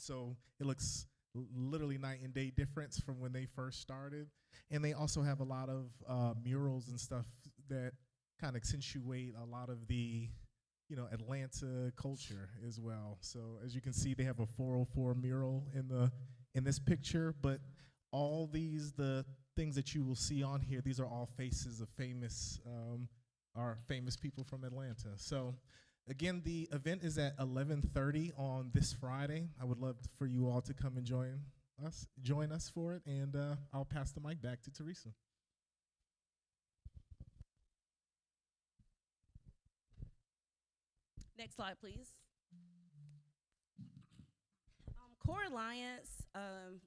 So it looks literally night and day difference from when they first started. And they also have a lot of murals and stuff that kind of accentuate a lot of the, Atlanta culture as well. So as you can see, they have a 404 mural in this picture, but all the things that you will see on here, these are all faces of famous people from Atlanta. So again, the event is at 11:30 on this Friday. I would love for you all to come and join us for it, and I'll pass the mic back to Teresa. Next slide, please. Core Alliance,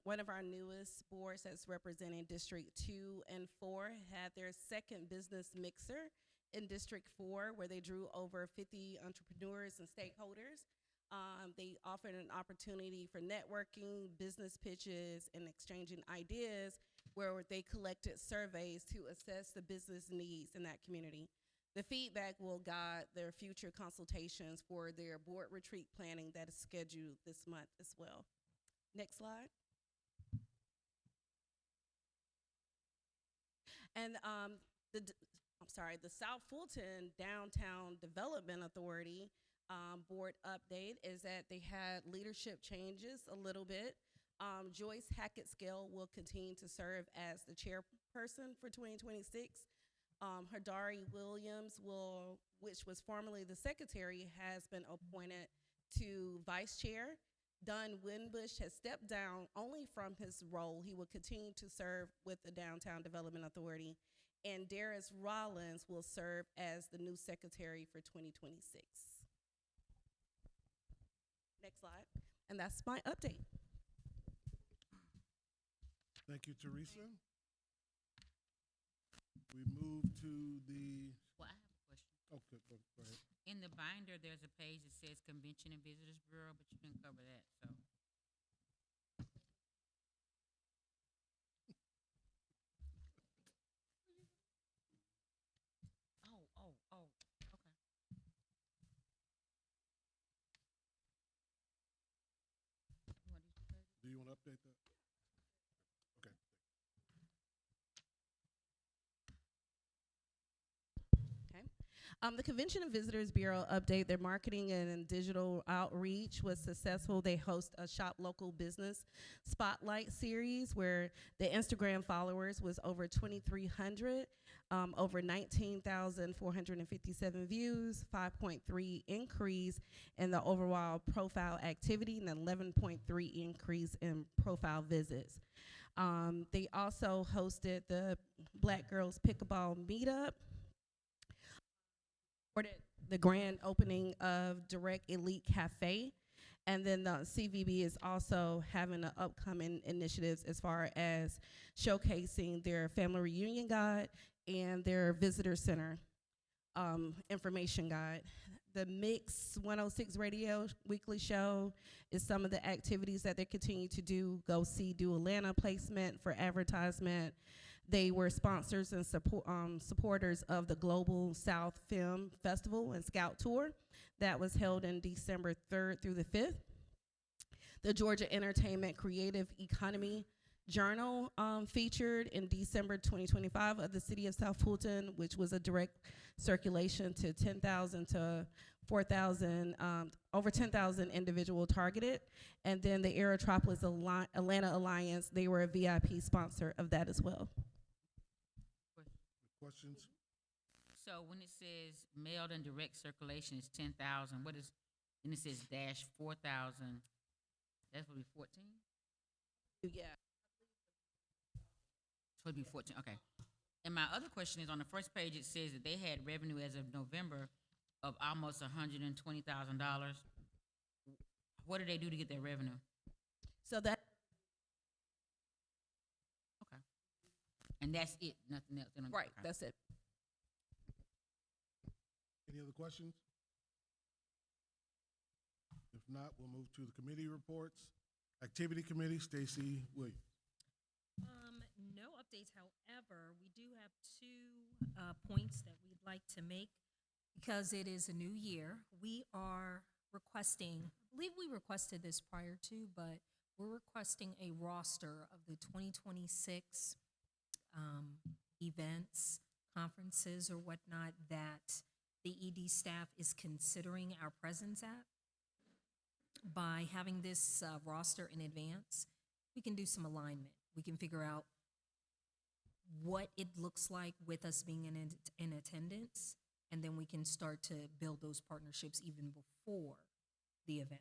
one of our newest boards that's representing District 2 and 4, had their second business mixer in District 4, where they drew over 50 entrepreneurs and stakeholders. They offered an opportunity for networking, business pitches, and exchanging ideas, where they collected surveys to assess the business needs in that community. The feedback will guide their future consultations for their board retreat planning that is scheduled this month as well. Next slide. And the South Fulton Downtown Development Authority board update is that they had leadership changes a little bit. Joyce Hackett-Scale will continue to serve as the chairperson for 2026. Hadari Williams, which was formerly the secretary, has been appointed to vice chair. Don Winbush has stepped down only from his role. He will continue to serve with the Downtown Development Authority. And Darius Rollins will serve as the new secretary for 2026. Next slide. And that's my update. Thank you, Teresa. We move to the. Well, I have a question. Okay, go ahead. In the binder, there's a page that says Convention and Visitors Bureau, but you didn't cover that, so. Oh, okay. Do you want to update that? Okay. The Convention and Visitors Bureau update, their marketing and digital outreach was successful. They host a Shop Local Business Spotlight series where the Instagram followers was over 2,300, over 19,457 views, 5.3 increase in the overall profile activity, and 11.3 increase in profile visits. They also hosted the Black Girls Pickleball Meetup, the grand opening of Direct Elite Cafe, and then the CVB is also having an upcoming initiatives as far as showcasing their family reunion guide and their visitor center information guide. The Mix 106 radio weekly show is some of the activities that they continue to do. Go see Do Atlanta placement for advertisement. They were sponsors and supporters of the Global South Film Festival and Scout Tour that was held in December 3rd through the 5th. The Georgia Entertainment Creative Economy Journal featured in December 2025 of the city of South Fulton, which was a direct circulation to 10,000 to 4,000, over 10,000 individual targeted. And then the Aerotropolis Atlanta Alliance, they were a VIP sponsor of that as well. Questions? So when it says mailed and direct circulation is 10,000, what is, and it says dash 4,000, that would be 14? Yeah. So it'd be 14, okay. And my other question is, on the first page, it says that they had revenue as of November of almost $120,000. What did they do to get that revenue? So that. Okay. And that's it, nothing else? Right, okay. that's it. Any other questions? If not, we'll move to the committee reports. Activity Committee, Stacy Williams. No updates. However, we do have two points that we'd like to make because it is a new year. We are requesting believe we requested this prior to, but we're requesting a roster of the 2026 events, conferences, or whatnot that the ED staff is considering our presence at. By having this roster in advance, we can do some alignment. We can figure out what it looks like with us being in attendance, and then we can start to build those partnerships even before the event.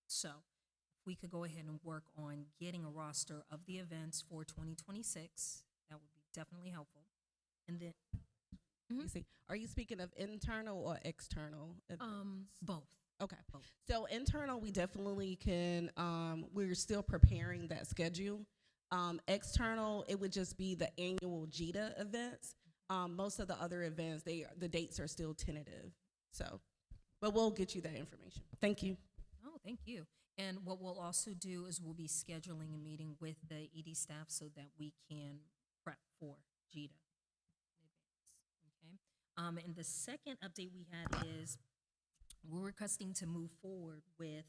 So if we could go ahead and work on getting a roster of the events for 2026, that would be definitely helpful. And then, You see, are you speaking of internal or external? both. Okay. Both. So internal, we definitely can, we're still preparing that schedule. External, it would just be the annual JITA events. Most of the other events, the dates are still tentative. So, but we'll get you that information. Thank you. Oh, thank you. And what we'll also do is we'll be scheduling a meeting with the ED staff so that we can prep for JITA in advance. Okay. And the second update we had is we're requesting to move forward with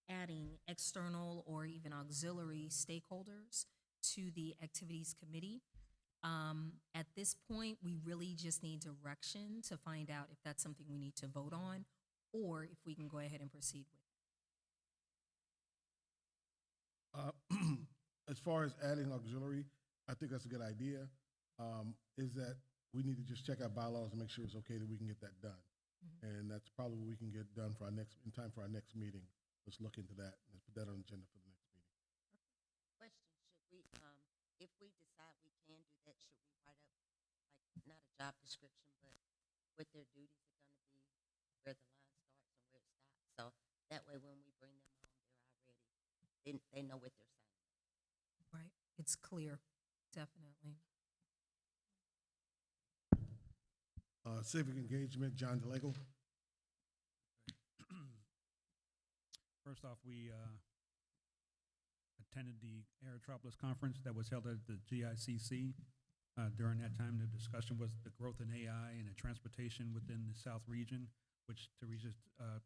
adding external or even auxiliary stakeholders to the activities committee. At this point, we really just need direction to find out if that's something we need to vote on or if we can go ahead and proceed with. As far as adding auxiliary, I think that's a good idea. Is that we need to just check our bylaws and make sure it's okay that we can get that done. And that's probably what we can get done for in time for our next meeting. Let's look into that and let's put that on the agenda for the next meeting. Question, should we, if we decide we can do that, should we write up, like, not a job description, but what their duties are gonna be, where the line starts and where it stops? So that way when we bring them on, they're already, they know what they're signing. Right? It's clear, definitely. Civic engagement, John DeLego. First off, we attended the Aerotropolis conference that was held at the GICC. During that time, the discussion was the growth in AI and the transportation within the South region, which Teresa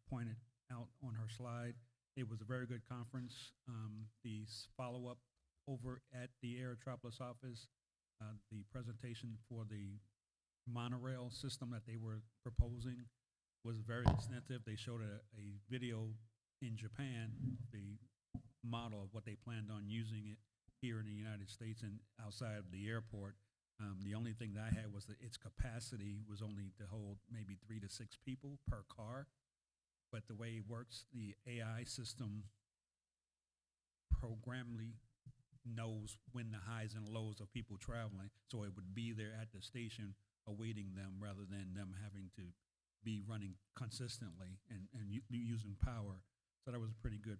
pointed out on her slide. It was a very good conference. The follow-up over at the Aerotropolis office, the presentation for the monorail system that they were proposing was very extensive. They showed a video in Japan of the model of what they planned on using it here in the United States and outside of the airport. The only thing that I had was that its capacity was only to hold maybe 3 to 6 people per car. But the way it works, the AI system programmably knows when the highs and lows of people traveling, so it would be there at the station awaiting them rather than them having to be running consistently and using power. So that was a pretty good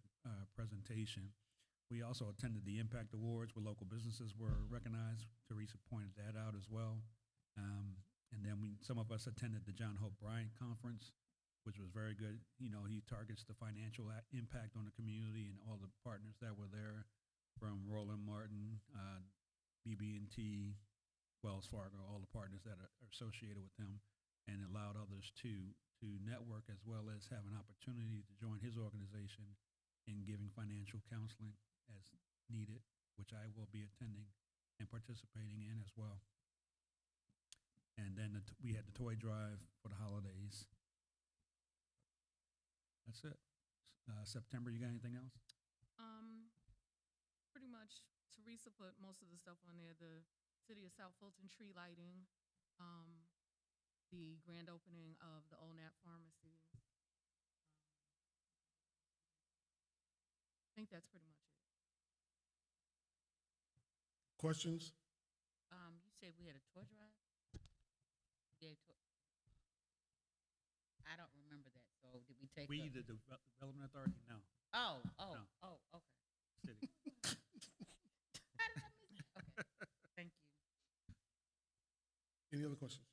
presentation. We also attended the Impact Awards where local businesses were recognized. Teresa pointed that out as well. And then some of us attended the John Hope Bryant Conference, which was very good. You know, he targets the financial impact on the community and all the partners that were there, from Roland Martin, BB&T, Wells Fargo, all the partners that are associated with him, and allowed others to network as well as have an opportunity to join his organization in giving financial counseling as needed, which I will be attending and participating in as well. And then we had the toy drive for the holidays. That's it. September, you got anything else? Pretty much Teresa put most of the stuff on there. The City of South Fulton tree lighting, the grand opening of the Old Nap Pharmacy. I think that's pretty much it. Questions? You said we had a toy drive? I don't remember that, so did we take We, a- the Development Authority, no. Oh, No. okay. City. How did I miss it? Okay, thank you. Any other questions?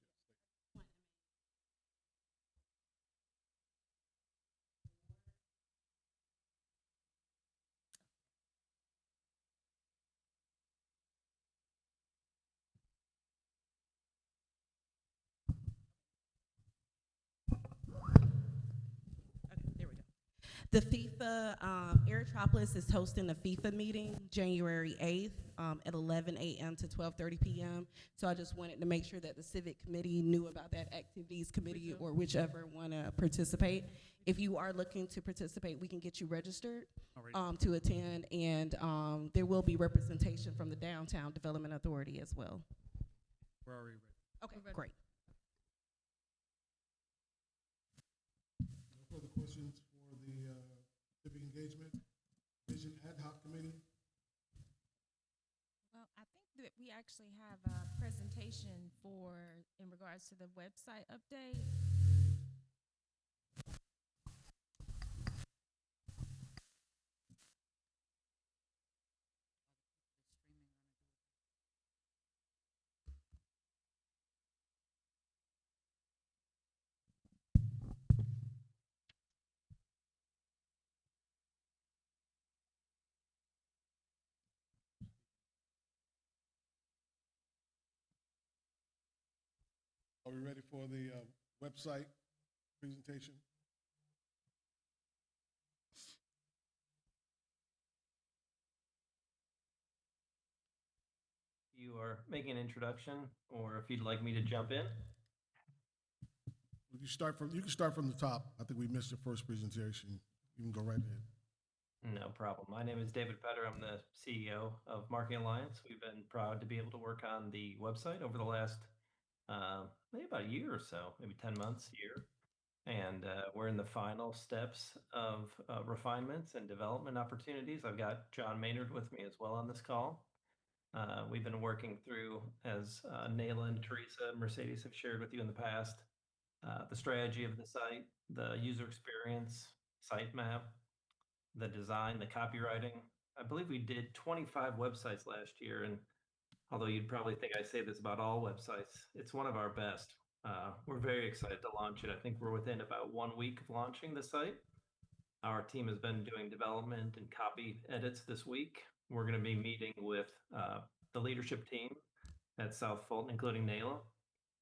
Okay, there we go. The FIFA, Aerotropolis is hosting a FIFA meeting January 8th at 11 a.m. to 12:30 p.m. So I just wanted to make sure that the Civic Committee knew about that, Activities Committee, or whichever want to participate. If you are looking to participate, we can get you registered to attend, and there will be representation from the Downtown Development Authority as well. We're already ready. Okay, We're ready. great. No further questions for the civic engagement vision ad hoc committee? Well, I think that we actually have a presentation in regards to the website update. Are we ready for the website presentation? You are making an introduction, or if you'd like me to jump in. Well, you can start from the top. I think we missed your first presentation. You can go right ahead. No problem. My name is David Petter. I'm the CEO of Marketing Alliance. We've been proud to be able to work on the website over the last maybe about a year or so, maybe 10 months, year. And we're in the final steps of refinements and development opportunities. I've got John Maynard with me as well on this call. We've been working through, as Nayla and Teresa and Mercedes have shared with you in the past, the strategy of the site, the user experience, site map, the design, the copywriting. I believe we did 25 websites last year, and although you'd probably think I say this about all websites, it's one of our best. We're very excited to launch it. I think we're within about 1 week of launching the site. Our team has been doing development and copy edits this week. We're going to be meeting with the leadership team at South Fulton, including Nayla,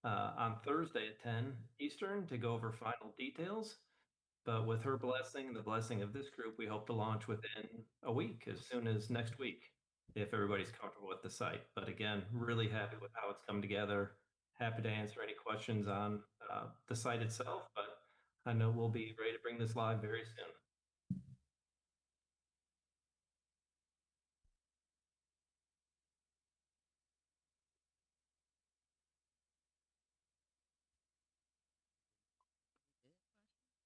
on Thursday at 10 Eastern to go over final details. But with her blessing and the blessing of this group, we hope to launch within a week, as soon as next week, if everybody's comfortable with the site. But again, really happy with how it's come together. Happy to answer any questions on the site itself, but I know we'll be ready to bring this live very soon.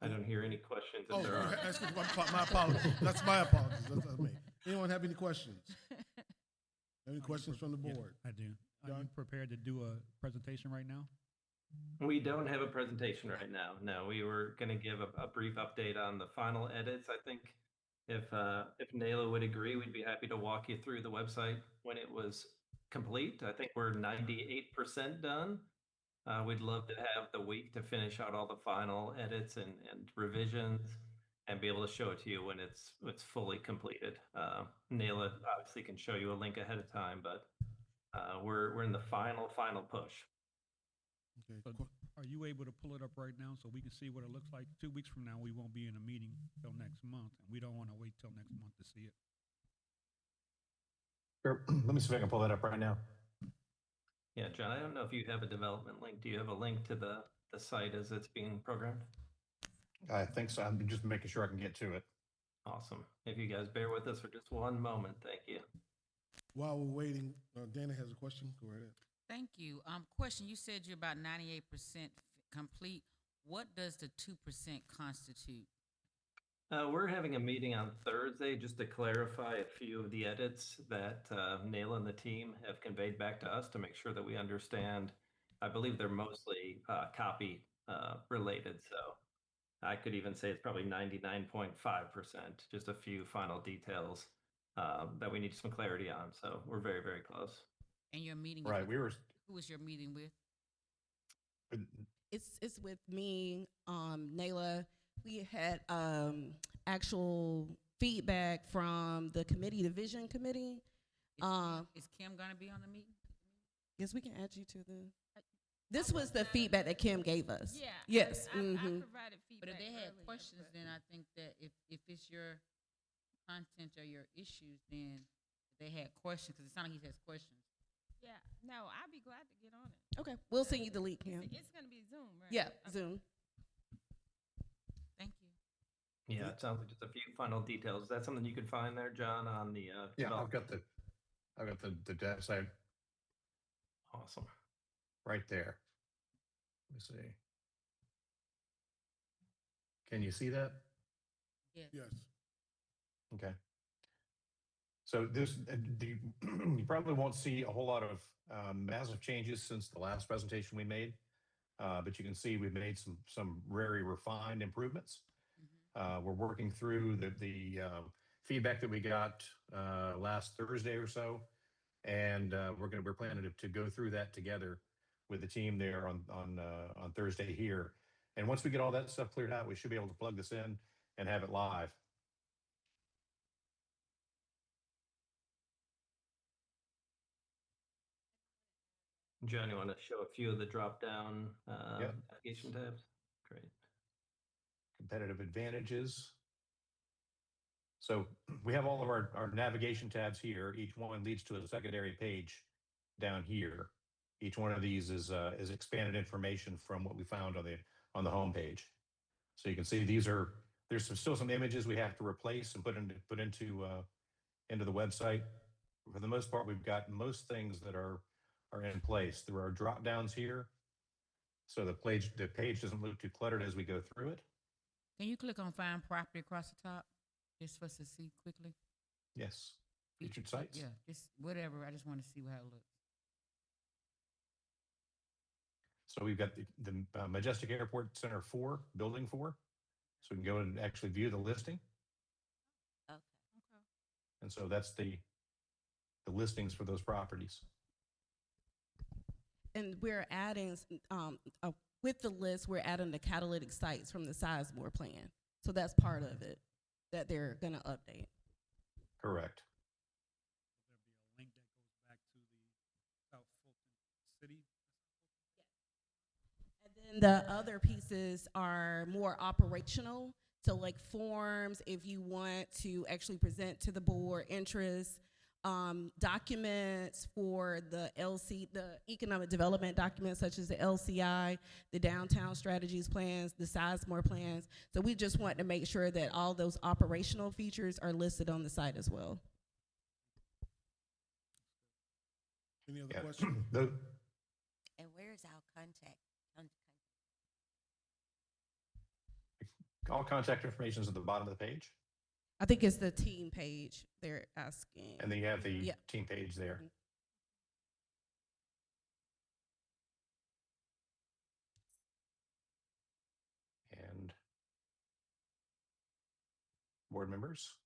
I don't hear any questions if Oh, there are. excuse me, my apologies. That's my apologies. That's me. Anyone have any questions? Any questions from the Yeah, board? I do. Are you John? prepared to do a presentation right now? We don't have a presentation right now. No, we were going to give a brief update on the final edits. I think if Nayla would agree, we'd be happy to walk you through the website when it was complete. I think we're 98% done. We'd love to have the week to finish out all the final edits and revisions and be able to show it to you when it's fully completed. Nayla obviously can show you a link ahead of time, but we're in the final push. Okay. So are you able to pull it up right now so we can see what it looks like? 2 weeks from now, we won't be in a meeting till next month, and we don't want to wait till next month to see it. Sure. Let me see if I can pull that up right now. Yeah, John, I don't know if you have a development link. Do you have a link to the site as it's being programmed? I think so. I'm just making sure I can get to it. Awesome. If you guys bear with us for just one moment, thank you. While we're waiting, Dana has a question. Go ahead. Thank you. Question, you said you're about 98% complete. What does the 2% constitute? We're having a meeting on Thursday just to clarify a few of the edits that Nayla and the team have conveyed back to us to make sure that we understand. I believe they're mostly copy related, so I could even say it's probably 99.5%, just a few final details that we need some clarity on. So we're very, very close. And your meeting Right. is who is your meeting with? It's with me, Nayla. We had actual feedback from the committee, the vision committee. Is Kim gonna be on the meeting? Yes, we can add you to the. This was the feedback that Kim gave us. Yeah. Yes. I provided feedback. But if they had earlier, questions, but- then I think that if it's your content or your issues, then they had questions, because it sounded like he has questions. Yeah. No, I'd be glad to get on it. Okay, we'll send you the link, Kim. It's gonna be Zoom, right? Yeah, Okay. Zoom. Thank you. Yeah, it sounds like just a few final details. Is that something you could find there, John, on the Yeah, I've development? got the website Awesome. right there. Let me see. Can you see that? Yes. Yes. Okay. So this, you probably won't see a whole lot of massive changes since the last presentation we made, but you can see we've made some very refined improvements. We're working through the feedback that we got last Thursday or so, and we're planning to go through that together with the team there on Thursday here. And once we get all that stuff cleared out, we should be able to plug this in and have it live. John, you want to show a few of the drop-down Yep. navigation tabs? Great. Competitive advantages. So we have all of our navigation tabs here. Each one leads to a secondary page down here. Each one of these is expanded information from what we found on the home page. So you can see there's still some images we have to replace and put into the website. For the most part, we've got most things that are in place. There are drop downs here, so the page doesn't look too cluttered as we go through it. Can you click on find property across the top, just for us to see quickly? Yes, featured sites. Yeah, just whatever. I just want to see how it looks. So we've got the Majestic Airport Center 4, Building 4. So we can go and actually view the listing. Okay. And so that's the listings for those properties. And we're adding, with the list, we're adding the catalytic sites from the Sizemore plan. So that's part of it that they're gonna update. Correct. Will there be a link that goes back to the South Fulton City? And then the other pieces are more operational. So like forms, if you want to actually present to the board interest, documents for the economic development documents such as the LCI, the downtown strategies plans, the Sizemore plans. So we just want to make sure that all those operational features are listed on the site as well. Any other Yeah. questions? And where is our contact? All contact information is at the bottom of the page, I think it's the team page they're asking. and then you have the Yeah. team page there. Mhm. And board members.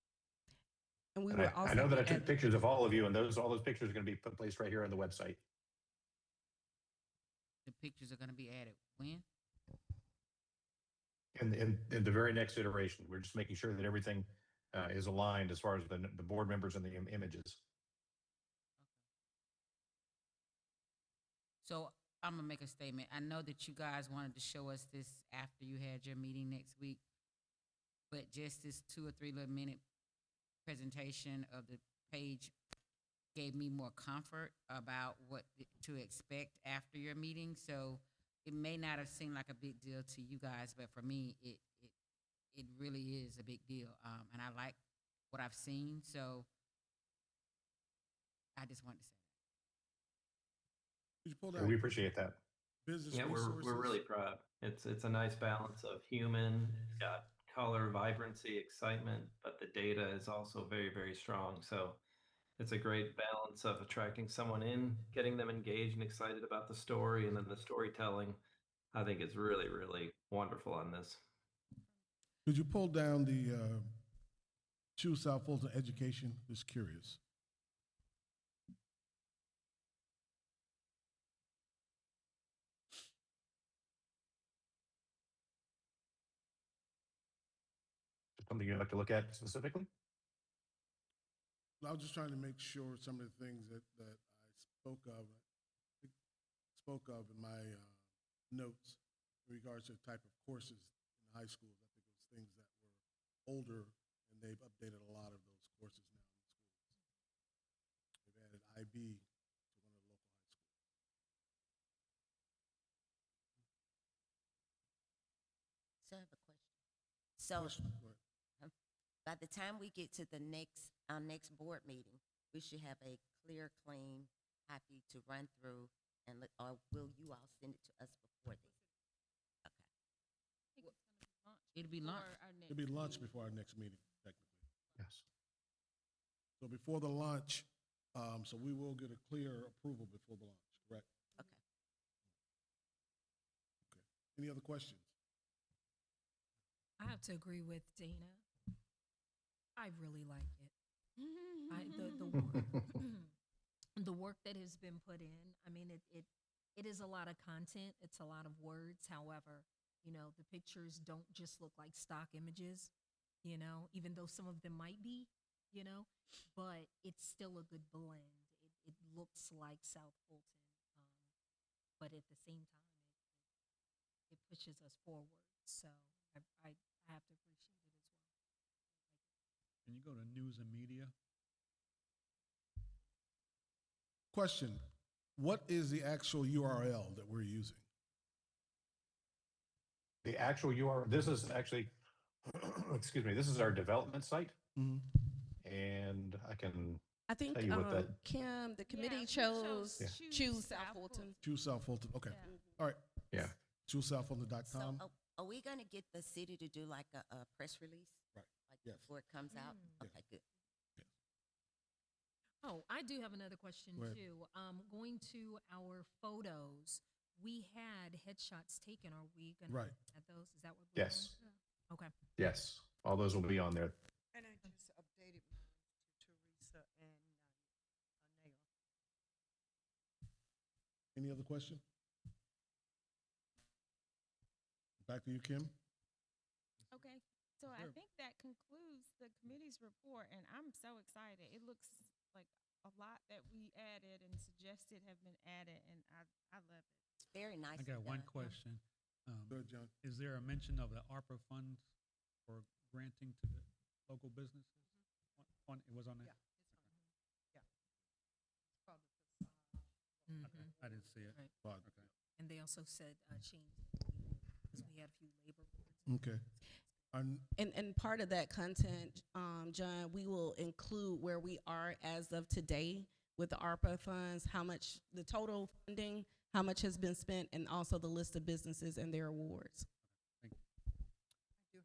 And we And will I also know that I be took add- pictures of all of you, and all those pictures are going to be placed right here on the website. The pictures are going to be added when? In the very next iteration, we're just making sure that everything is aligned as far as the board members and the images. So I'm gonna make a statement. I know that you guys wanted to show us this after you had your meeting next week, but just this 2 or 3 little minute presentation of the page gave me more comfort about what to expect after your meeting. So it may not have seemed like a big deal to you guys, but for me, it really is a big deal. And I like what I've seen, so I just wanted to say. Could you pull So down we appreciate that. business Yeah, resources? we're really proud. It's a nice balance of human, it's got color, vibrancy, excitement, but the data is also very, very strong. So it's a great balance of attracting someone in, getting them engaged and excited about the story, and then the storytelling. I think it's really, really wonderful on this. Could you pull down the Choose South Fulton Education? Just curious. Something you'd like to look at specifically? I was just trying to make sure some of the things that I spoke of in my notes in regards to the type of courses in high schools. I think it was things that were older, and they've updated a lot of those courses now in the schools. They've added IB to one of the local high schools. So I have a question. So Question? Go ahead. by the time we get to our next board meeting, we should have a clear, clean copy to run through, and or will you all send it to us before then? Okay. It'll be lunch. It'll be lunch before our next meeting, technically. Yes. So before the lunch, so we will get a clear approval before the lunch, correct? Okay. Okay. Any other questions? I have to agree with Dana. I really like it. The work that has been put in. I mean, it is a lot of content. It's a lot of words. However, the pictures don't just look like stock images. Even though some of them might be. But it's still a good blend. It looks like South Fulton, but at the same time, it pushes us forward. So I have to appreciate it as well. Can you go to news and media? Question, what is the actual URL that we're using? The actual URL, this is actually, excuse me, this is our development site. Mhm. And I can I think tell you what that, Kim, the committee we chose Yeah. choose South Fulton. Choose South Fulton, okay. Yeah. All right, yeah. choosesouthfulton.com. So are we going to get the city to do like a press release? Right. Like Yes. before it comes out? Mm. Okay, good. Oh, I do have another question Go ahead. too. Going to our photos, we had headshots taken. Are we going Right. to add those? Is that what we're Yes. doing? Okay. Yes. All those will be on there. And I just updated mine to Teresa and Naila. Any other question? Back to you, Kim. Okay, so I think that concludes the committee's report, and I'm so excited. It looks like a lot that we added and suggested have been added, and I love it. It's very nice. I got one question. Good, John. Is there a mention of the ARPA funds for granting to the local businesses? It was on there? Yeah, it's called the facade. Okay, I didn't see it. Right. Fine. Okay. And they also said change because we had a few labor boards. Okay. And part of that content, John, we will include where we are as of today with the ARPA funds, how much the total funding, how much has been spent, and also the list of businesses and their awards. I do have one other question.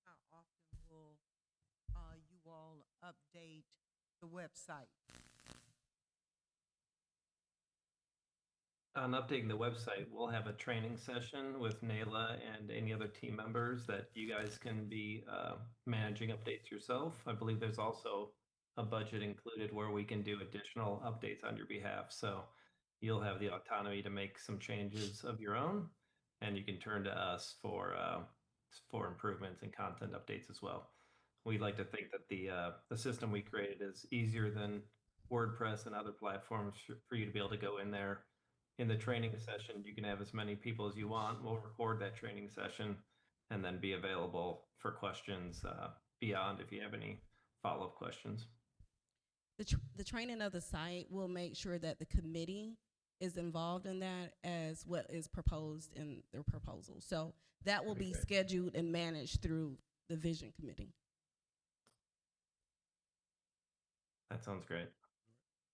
How often will you all update the website? On updating the website, we'll have a training session with Nayla and any other team members that you guys can be managing updates yourself. I believe there's also a budget included where we can do additional updates on your behalf. So you'll have the autonomy to make some changes of your own, and you can turn to us for improvements and content updates as well. We like to think that the system we created is easier than WordPress and other platforms for you to be able to go in there. In the training session, you can have as many people as you want. We'll record that training session and then be available for questions beyond if you have any follow-up questions. The training of the site will make sure that the committee is involved in that as what is proposed in the proposal. So that will be Okay. scheduled and managed through the vision committee. That sounds great.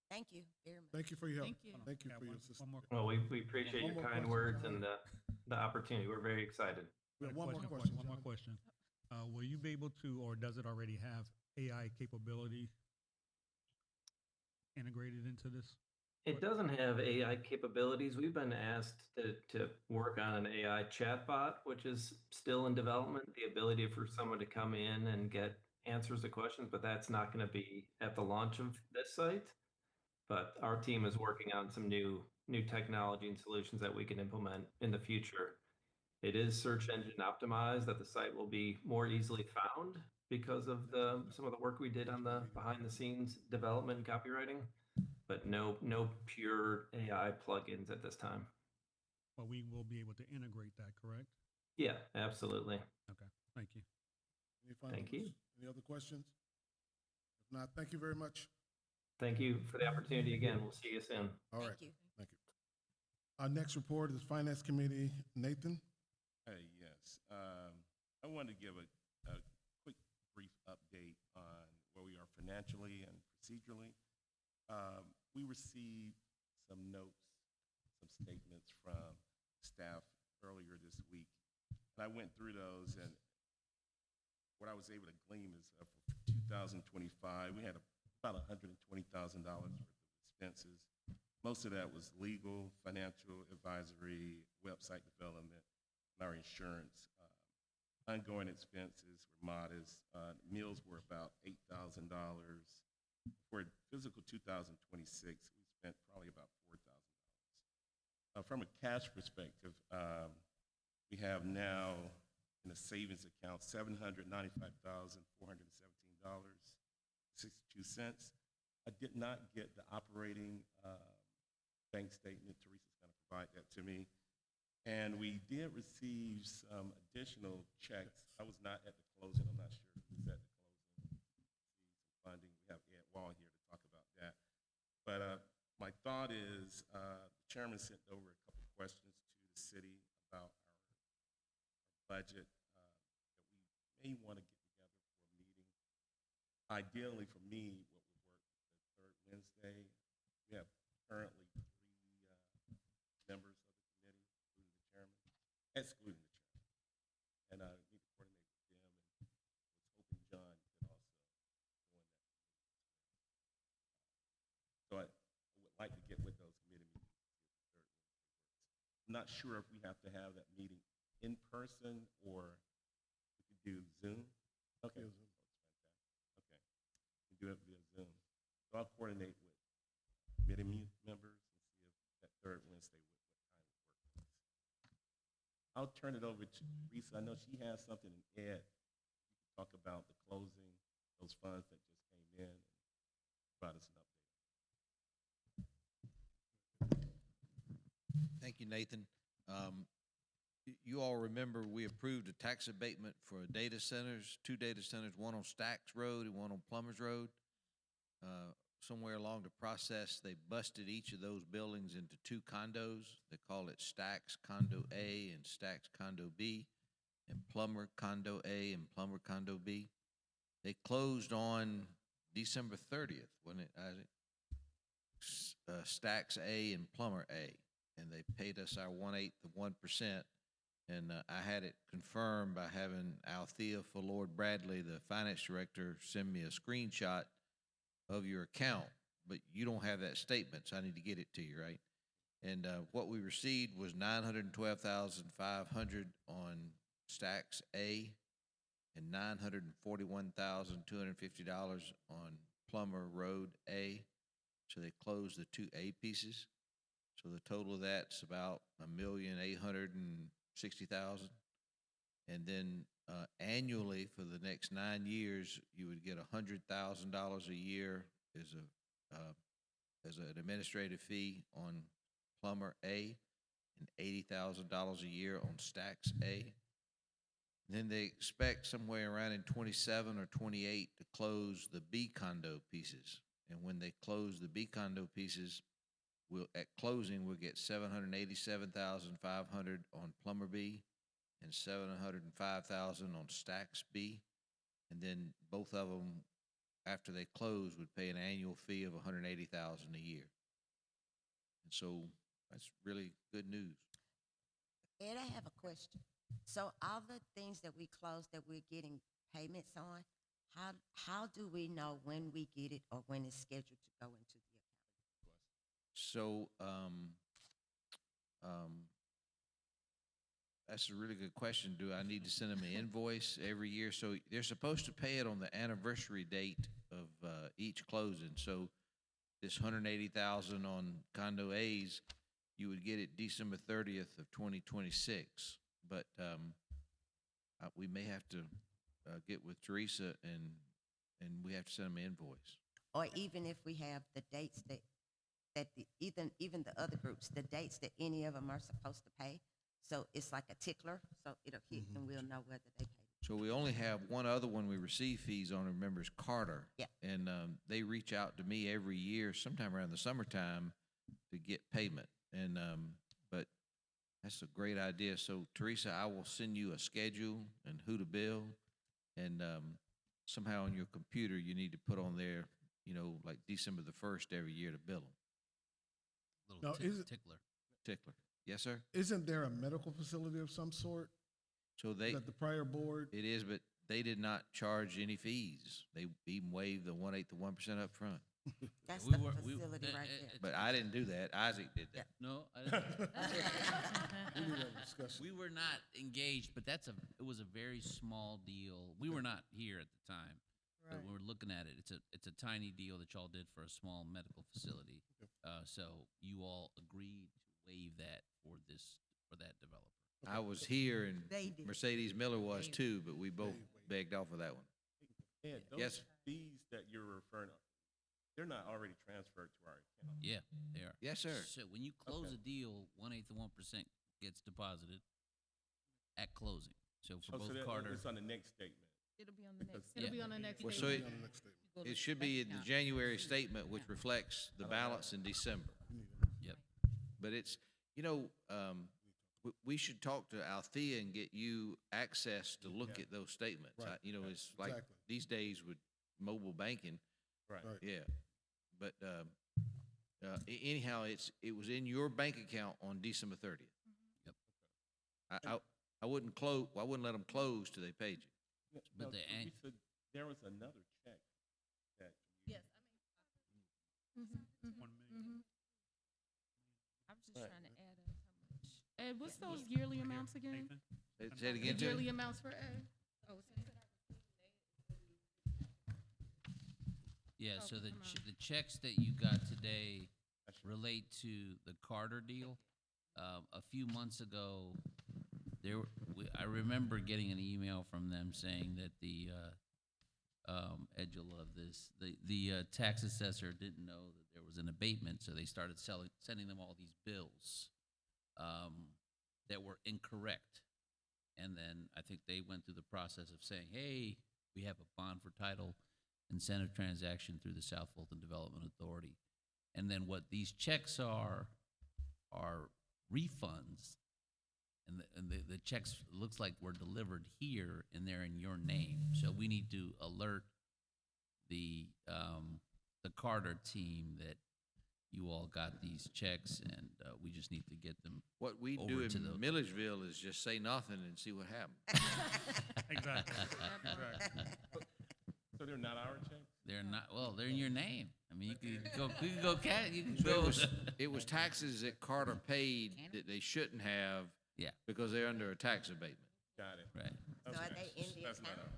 Thank you very much. Thank you for your help. Thank you. Thank you Got for your one assistance. more Well, we appreciate One your more kind question, words John. and the opportunity. We're very excited. We have One one more question. One more John. question. Will you be able to, or does it already have AI capability integrated into this? It doesn't have AI capabilities. We've been asked to work on an AI chatbot, which is still in development, the ability for someone to come in and get answers to questions, but that's not going to be at the launch of this site. But our team is working on some new technology and solutions that we can implement in the future. It is search engine optimized, that the site will be more easily found because of some of the work we did on the behind the scenes development and copywriting, but no pure AI plugins at this time. Well, we will be able to integrate that, correct? Yeah, absolutely. Okay, thank you. Any final Thank you. Any other questions? If not, thank you very much. Thank you for the opportunity again. We'll see you soon. All right. Thank you. Thank you. Our next report is Finance Committee, Nathan. Yes. I wanted to give a quick, brief update on where we are financially and procedurally. We received some notes, some statements from staff earlier this week. And I went through those, and what I was able to glean is for 2025, we had about $120,000 worth of expenses. Most of that was legal, financial advisory, website development, and our insurance. Ongoing expenses were modest. Meals were about $8,000. For fiscal 2026, we spent probably about $4,000. From a cash perspective, we have now in the savings account $795,417.62. I did not get the operating bank statement. Teresa's going to provide that to me. And we did receive some additional checks. I was not at the closing. I'm not sure who's at the closing. Some funding. We have Ed Wall here to talk about that. But my thought is the chairman sent over a couple of questions to the city about our budget that we may want to get together for a meeting. Ideally, for me, what would work is the third Wednesday. We have currently 3 members of the committee, excluding the chairman. And I need to coordinate with them, and was hoping John could also join that committee as well. So I would like to get with those committee meetings to see if the third Wednesday works. I'm not sure if we have to have that meeting in person or we could do Zoom. Okay. Yeah, Zoom. Oh, it's fantastic. Okay. We can do it via Zoom. So I'll coordinate with committee members and see if that third Wednesday what time would work for us. I'll turn it over to Teresa. I know she has something in Ed. You can talk about the closing, those funds that just came in, and provide us an update. Thank you, Nathan. You all remember we approved a tax abatement for data centers, 2 data centers, one on Stacks Road and one on Plumbers Road. Somewhere along the process, they busted each of those buildings into 2 condos. They call it Stacks Condo A and Stacks Condo B, and Plumber Condo A and Plumber Condo B. They closed on December 30th, wasn't it, Isaac? Stacks A and Plumber A, and they paid us our 1/8 of 1%. And I had it confirmed by having Althea Fullord Bradley, the finance director, send me a screenshot of your account, but you don't have that statement, so I need to get it to you, right? And what we received was $912,500 on Stacks A and $941,250 on Plumber Road A. So they closed the 2 A pieces. So the total of that's about $1,860,000. And then annually for the next 9 years, you would get $100,000 a year as an administrative fee on Plumber A and $80,000 a year on Stacks A. Then they expect somewhere around in 27 or 28 to close the B condo pieces. And when they close the B condo pieces, at closing we'll get $787,500 on Plumber B and $705,000 on Stacks B, and then both of them, after they close, would pay an annual fee of $180,000 a year. And so that's really good news. Ed, I have a question. So all the things that we closed that we're getting payments on, how do we know when we get it or when it's scheduled to go into the account? So that's a really good question. Do I need to send them an invoice every year? So they're supposed to pay it on the anniversary date of each closing. So this $180,000 on condo A's, you would get it December 30th of 2026. But we may have to get with Teresa and we have to send them an invoice. Or even if we have the dates that that even the other groups, the dates that any of them are supposed to pay. So it's like a tickler, so it'll hit and we'll know whether they paid. So we only have one other one we receive fees on, remember, is Carter. Yeah. And they reach out to me every year, sometime around the summertime, to get payment. And but that's a great idea. So Teresa, I will send you a schedule and who to bill. And somehow on your computer, you need to put on there, you know, like December the 1st every year to bill them. Now, is it- Tickler. Yes, sir? Isn't there a medical facility of some sort So they, that the prior board? it is, but they did not charge any fees. They even waived the 1/8 to 1% up front. That's We the were- we- facility right it- there. But I didn't do that. Isaac did that. No, We need to have a discussion. we were not engaged, but it was a very small deal. We were not here at the time, but we were looking at it. It's a tiny deal that y'all did for a small medical facility. So you all agreed to waive that for that developer. I was here and They did. Mercedes Miller was too, but we both begged off of that one. Ed, those Yes. fees that you're referring to, they're not already transferred to our account. Yeah, they are. Yes, sir. So when you close Okay. a deal, 1/8 to 1% gets deposited at closing. So for Oh, so both that- Carter, it's on the next statement. It'll be on the next. It'll Yeah. be on the next Well, page. so On the next statement. it should be in the January statement, which reflects the balance in December. Yep. But it's, you know, we should talk to Althea and get you access to look Yeah. at those statements. Right. You know, it's like Exactly. these days with mobile banking. Right. Right. Yeah. But anyhow, it was in your bank account on December 30th. Yep. I wouldn't close. I wouldn't let them close till they paid you. But the an- Teresa, there was another check that. Yes, $1 million. I'm just Right. trying to add up how much. Ed, what's those yearly amounts again? Nathan? Say it The again, yearly Terry? amounts for Ed? Oh, yeah, so Okay, come on. the checks that you got today relate to the Carter deal. A few months ago, I remember getting an email from them saying that Ed, you'll love this, the tax assessor didn't know that there was an abatement, so they started sending them all these bills that were incorrect. And then I think they went through the process of saying, hey, we have a bond for title incentive transaction through the South Fulton Development Authority. And then what these checks are refunds. And the checks looks like were delivered here and they're in your name. So we need to alert the Carter team that you all got these checks and we just need to get them. What we over do in to the- Milledgeville is just say nothing and see what happens. Exactly. So they're not our checks? They're not, well, they're in your name. I mean, you can go, you can So go. it was taxes that Carter paid that they shouldn't have. Yeah. Because they're under a tax abatement. Got it. Right. So are they in the That's not account?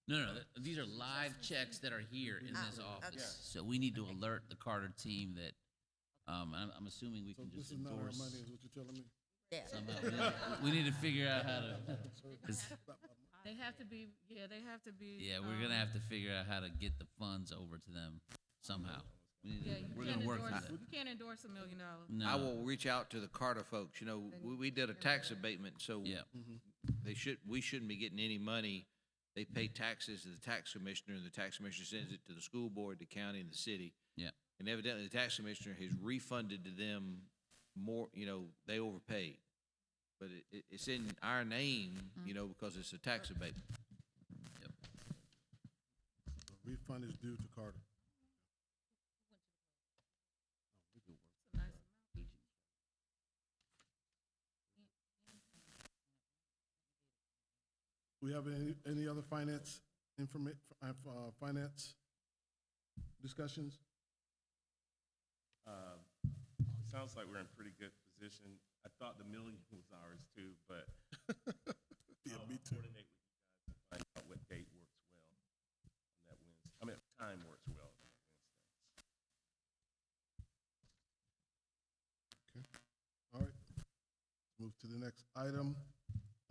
No, these are live checks that are here in this Oh, office. okay. So we need to alert the Carter team that, I'm assuming we So can this just is not our endorse. money, is what you're telling me? Yeah. Somehow, we need to figure out how to, 'cause, They have to be, they have to be. yeah, we're gonna have to figure out how to get the funds over to them somehow. We need to- Yeah, you we're can't gonna work endorse, through you can't endorse $1 million. that. I No, will reach out to the Carter folks. You know, we did a tax abatement, so yeah, we shouldn't be getting any money. They pay taxes to the tax commissioner, and the tax commissioner sends it to the school board, the county, and the city. yeah. And evidently, the tax commissioner has refunded to them more, you know, they overpaid. But it's in our name, you know, because it's a tax abatement. The refund is due to Carter. We have any other finance finance discussions? Sounds like we're in pretty good position. I thought the million was ours too, but Yeah, I'll me too. coordinate with you guys to find out what date works well on that Wednesday. I mean, time works well on that Wednesday. Okay, all right. Move to the next item.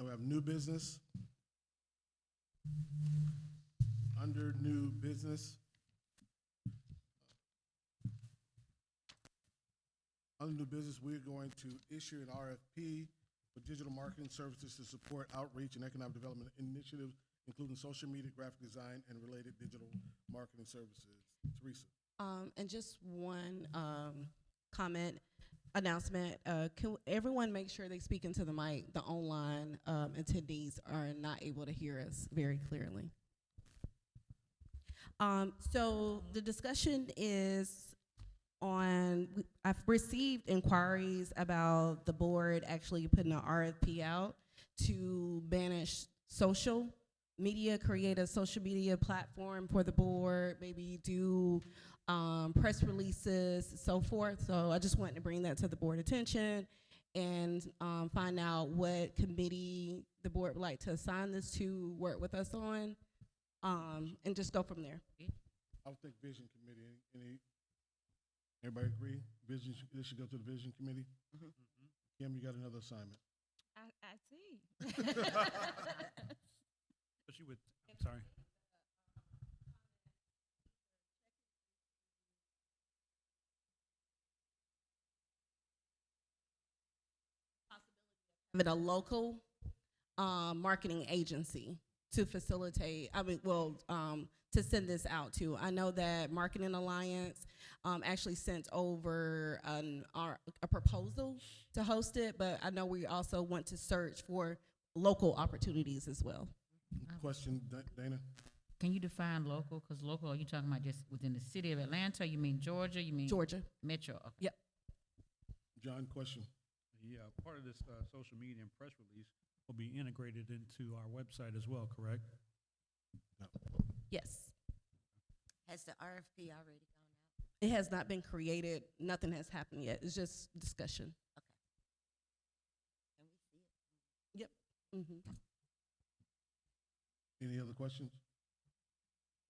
We have new business. Under new business, Under new business, we're going to issue an RFP for digital marketing services to support outreach and economic development initiatives, including social media, graphic design, and related digital marketing services. Teresa. And just one comment, announcement. Can everyone make sure they speak into the mic? The online attendees are not able to hear us very clearly. So the discussion is on, I've received inquiries about the board actually putting an RFP out to banish social media, create a social media platform for the board, maybe do press releases, so forth. So I just wanted to bring that to the board attention and find out what committee the board would like to assign this to, work with us on, and just go from there. I would think Vision Committee. Everybody agree? Vision, this should go to the Vision Committee? Kim, you got another assignment. I see. But you would, I'm sorry. Having a local marketing agency to facilitate, to send this out to. I know that Marketing Alliance actually sent over a proposal to host it, but I know we also want to search for local opportunities as well. Question, Dana? Can you define local? Because local, are you talking about just within the city of Atlanta? You mean Georgia? You mean Georgia. Metro? Okay. Yep. John, question. Yeah, part of this social media and press release will be integrated into our website as well, correct? No. Yes. Has the RFP already gone out? It has not been created. Nothing has happened yet. It's just discussion. Okay. Can we see it? Yep. Mm-hmm. Any other questions?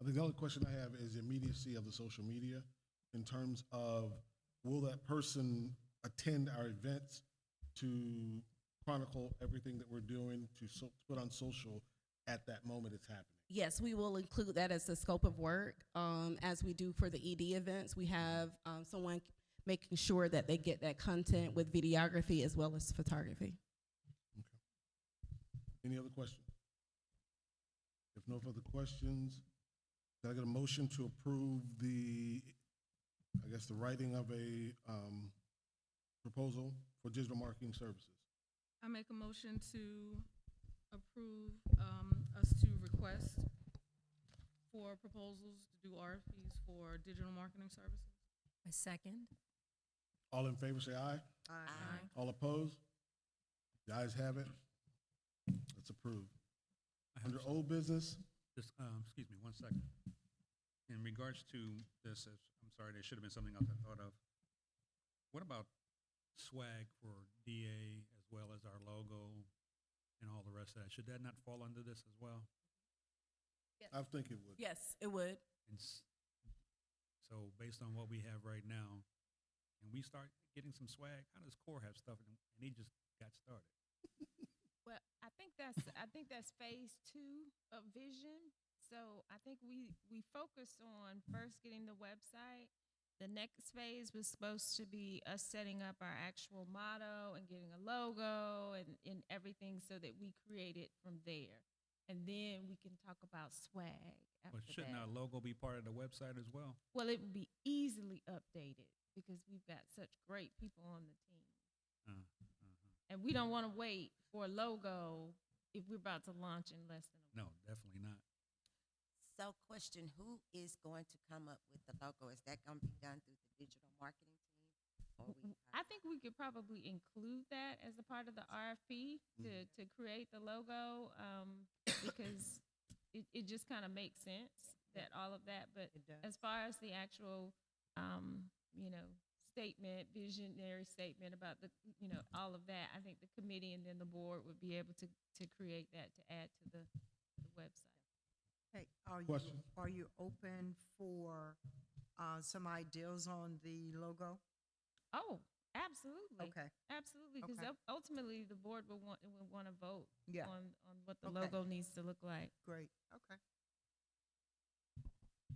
I think the only question I have is the immediacy of the social media in terms of, will that person attend our events to chronicle everything that we're doing to put on social at that moment it's happening? Yes, we will include that as the scope of work. As we do for the ED events, we have someone making sure that they get that content with videography as well as photography. Okay. Any other questions? If no further questions, can I get a motion to approve the writing of a proposal for digital marketing services? I make a motion to approve us to request for proposals to do RFPs for digital marketing services. I second. All in favor, say aye. Aye. All opposed? The ayes have it. It's approved. I have Under some- old business, Just, excuse me, 1 second. In regards to this, I'm sorry, there should have been something else I thought of. What about swag for DA as well as our logo and all the rest of that? Should that not fall under this as well? I think it would. Yes, it would. And so based on what we have right now, and we start getting some swag, how does CORE have stuff and they just got started? Well, I think that's phase 2 of vision. So I think we focused on first getting the website. The next phase was supposed to be us setting up our actual motto and getting a logo and everything so that we create it from there. And then we can talk about swag after But shouldn't that. our logo be part of the website as well? Well, it would be easily updated because we've got such great people on the team. And we don't want to wait for a logo if we're about to launch in less than a week. No, definitely not. So question, who is going to come up with the logo? Is that going to be done through the digital marketing team? Or I think we could probably include that as a part of the RFP to create the logo because it just kind of makes sense that all of that. But as far as the actual, statement, visionary statement about all of that, I think the committee and then the board would be able to create that to add to the website. Hey, Question. are you open for some ideas on the logo? Oh, absolutely. Okay. Absolutely, because Okay. ultimately the board will want to vote Yeah. on what the Okay. logo needs to look like. Great. Okay.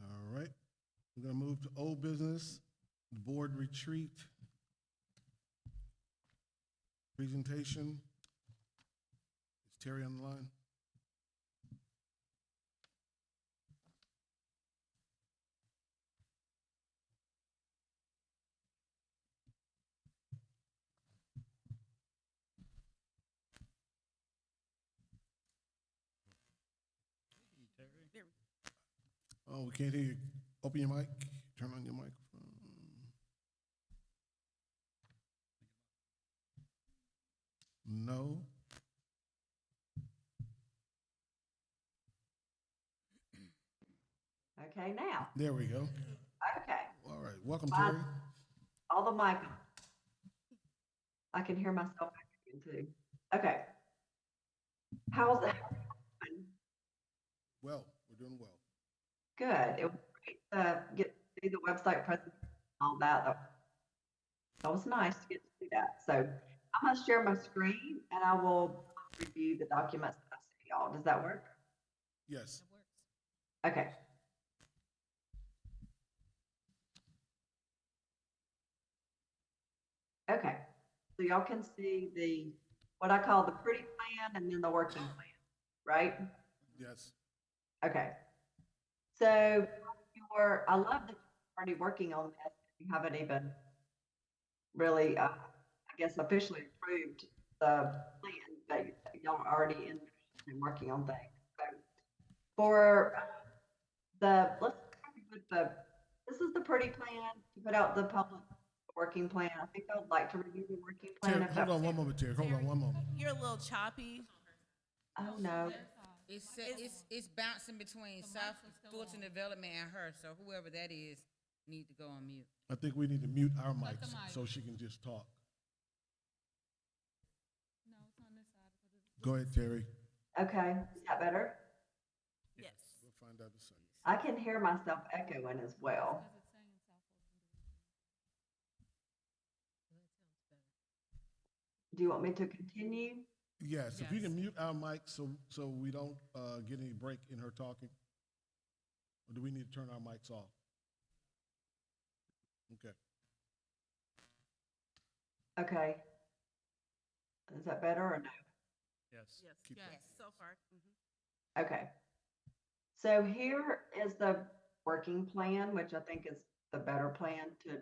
All right. We're going to move to old business, board retreat. presentation. Is Terry on the line? Oh, we can't hear you. Open your mic. Turn on your microphone. No. Okay, now. There we go. Okay. All right. Welcome, Fine. Terry. All the mic. I can hear myself back again too. Okay. How's that? Well, we're doing well. Good. It was great to get to see the website presentation and all that. That was nice to get to do that. So I'm going to share my screen and I will review the documents that I sent y'all. Does that work? Yes. Okay. Okay. So y'all can see the, what I call the pretty plan and then the working plan, right? Yes. Okay. So I love that you're already working on this. You haven't even really, I guess, officially approved the plan, but y'all are already in and working on things. So for let's start with this is the pretty plan to put out the public working plan. I think I would like to review the working plan. Terry, hold on one moment, Terry. Hold on one moment. You're a little choppy. Oh, no. It's bouncing between South Fulton Development and her, so whoever that is need to go on mute. I think we need to mute our mics so she can just talk. No, it's on this side. Go ahead, Terry. Okay. Is that better? Yes. We'll find out in a second. I can hear myself echoing as well. Do you want me to continue? Yes, if you can mute our mics so we don't get any break in her talking. Or do we need to turn our mics off? Okay. Okay. Is that better or no? Yes. Yes. So far. Okay. So here is the working plan, which I think is the better plan to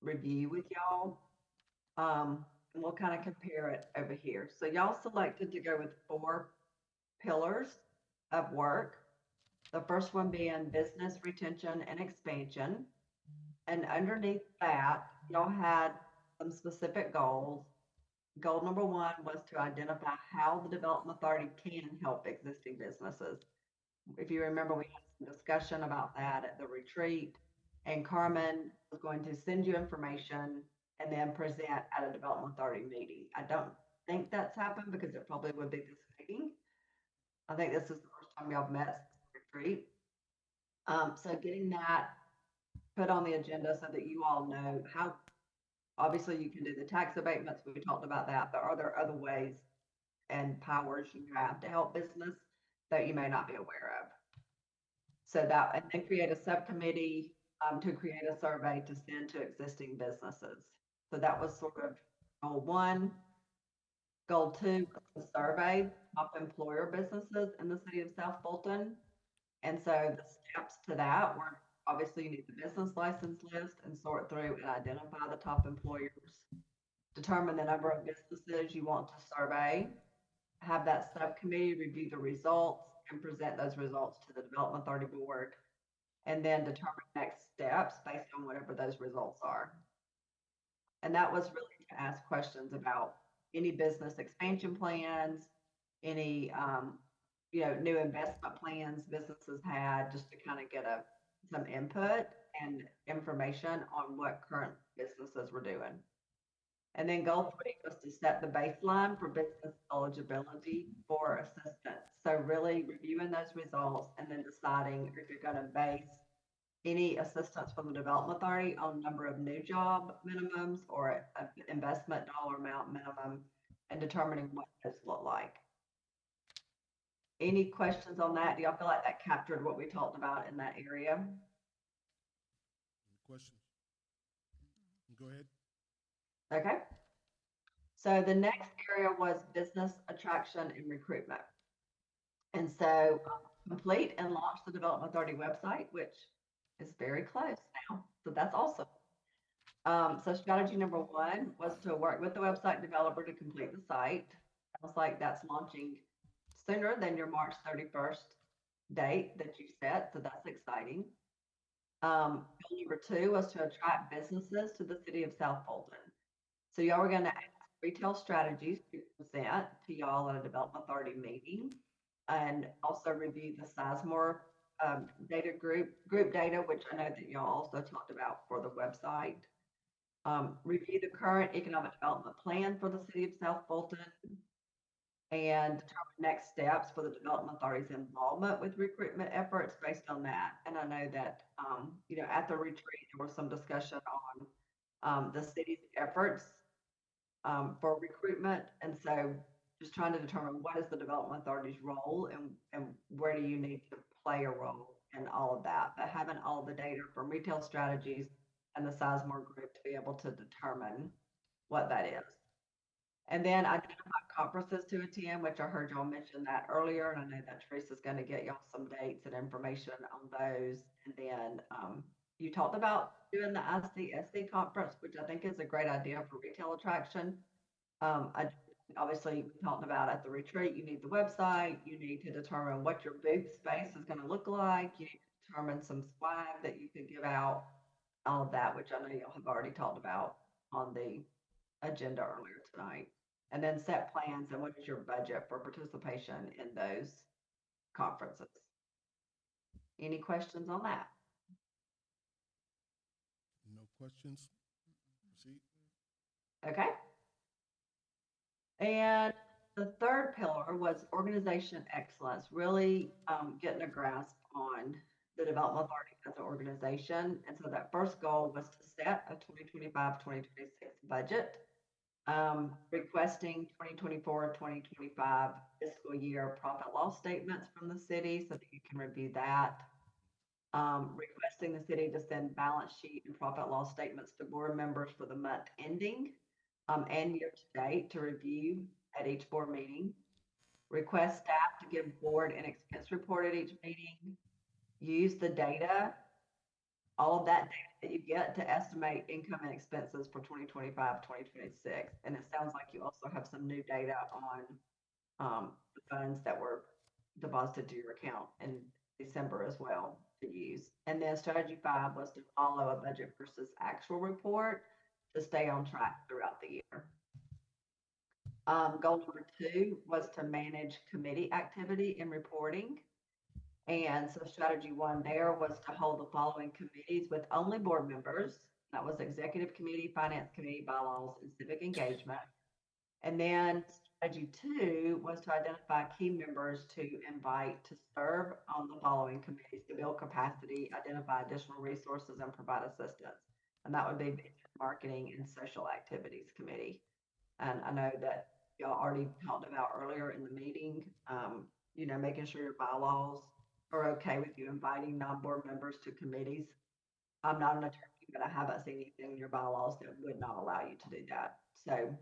review with y'all. And we'll kind of compare it over here. So y'all selected to go with 4 pillars of work. The first one being business retention and expansion. And underneath that, y'all had some specific goals. Goal number 1 was to identify how the Development Authority can help existing businesses. If you remember, we had some discussion about that at the retreat, and Carmen was going to send you information and then present at a Development Authority meeting. I don't think that's happened because it probably would be this meeting. I think this is the first time y'all met since the retreat. So getting that put on the agenda so that you all know how, obviously you can do the tax abatements, we talked about that, but are there other ways and powers you have to help business that you may not be aware of? So that, and then create a subcommittee to create a survey to send to existing businesses. So that was sort of goal 1. Goal 2 was the survey top employer businesses in the city of South Fulton. And so the steps to that were, obviously you need the business license list and sort through and identify the top employers, determine the number of businesses you want to survey, have that subcommittee review the results and present those results to the Development Authority Board, and then determine next steps based on whatever those results are. And that was really to ask questions about any business expansion plans, any new investment plans businesses had, just to kind of get some input and information on what current businesses were doing. And then goal 3 was to set the baseline for business eligibility for assistance. So really reviewing those results and then deciding if you're going to base any assistance from the Development Authority on number of new job minimums or an investment dollar amount minimum, and determining what those look like. Any questions on that? Do y'all feel like that captured what we talked about in that area? Any questions? Go ahead. Okay. So the next area was business attraction and recruitment. And so complete and launch the Development Authority website, which is very close now. So that's awesome. So strategy number one was to work with the website developer to complete the site. Sounds like that's launching sooner than your March 31st date that you set, so that's exciting. Goal number two was to attract businesses to the city of South Fulton. So y'all were going to ask retail strategies to present to y'all at a Development Authority meeting, and also review the Sizemore data group data, which I know that y'all also talked about for the website. Review the current economic development plan for the city of South Fulton, and determine next steps for the Development Authority's involvement with recruitment efforts based on that. And I know that, at the retreat, there was some discussion on the city's efforts for recruitment. And so just trying to determine what is the Development Authority's role and where do you need to play a role in all of that. But having all the data from retail strategies and the Sizemore group to be able to determine what that is. And then identify conferences to attend, which I heard y'all mention that earlier, and I know that Teresa's going to get y'all some dates and information on those. And then you talked about doing the ICSC conference, which I think is a great idea for retail attraction. Obviously, we talked about at the retreat, you need the website, you need to determine what your booth space is going to look like, you need to determine some swag that you can give out, all of that, which I know y'all have already talked about on the agenda earlier tonight. And then set plans and what is your budget for participation in those conferences. Any questions on that? No questions? Proceed. Okay. And the third pillar was organization excellence, really getting a grasp on the Development Authority as an organization. And so that first goal was to set a 2025-2026 budget, requesting 2024-2025 fiscal year profit loss statements from the city so that you can review that. Requesting the city to send balance sheet and profit loss statements to board members for the month ending and year to date to review at each board meeting. Request staff to give board and expense report at each meeting. Use the data, all of that data that you get to estimate income and expenses for 2025-2026. And it sounds like you also have some new data on the funds that were deposited to your account in December as well to use. And then strategy 5 was to follow a budget versus actual report to stay on track throughout the year. Goal number 2 was to manage committee activity and reporting. And so strategy 1 there was to hold the following committees with only board members. That was executive committee, finance committee, bylaws, and civic engagement. And then strategy 2 was to identify key members to invite to serve on the following committees to build capacity, identify additional resources, and provide assistance. And that would be marketing and social activities committee. And I know that y'all already talked about earlier in the meeting, making sure your bylaws are okay with you inviting non-board members to committees. I'm not an attorney, but I haven't seen anything in your bylaws that would not allow you to do that. So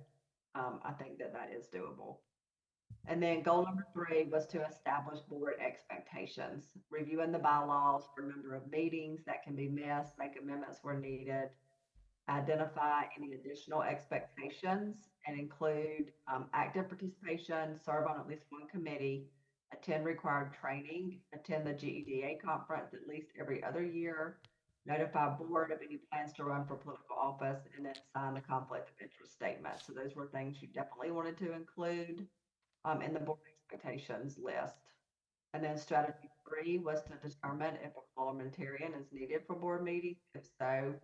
I think that is doable. And then goal number 3 was to establish board expectations, reviewing the bylaws for number of meetings that can be missed, make amendments where needed, identify any additional expectations and include active participation, serve on at least one committee, attend required training, attend the GEDA conference at least every other year, notify board of any plans to run for political office, and then sign the conflict of interest statement. So those were things you definitely wanted to include in the board expectations list. And then strategy 3 was to determine if a parliamentarian is needed for board meetings. If so,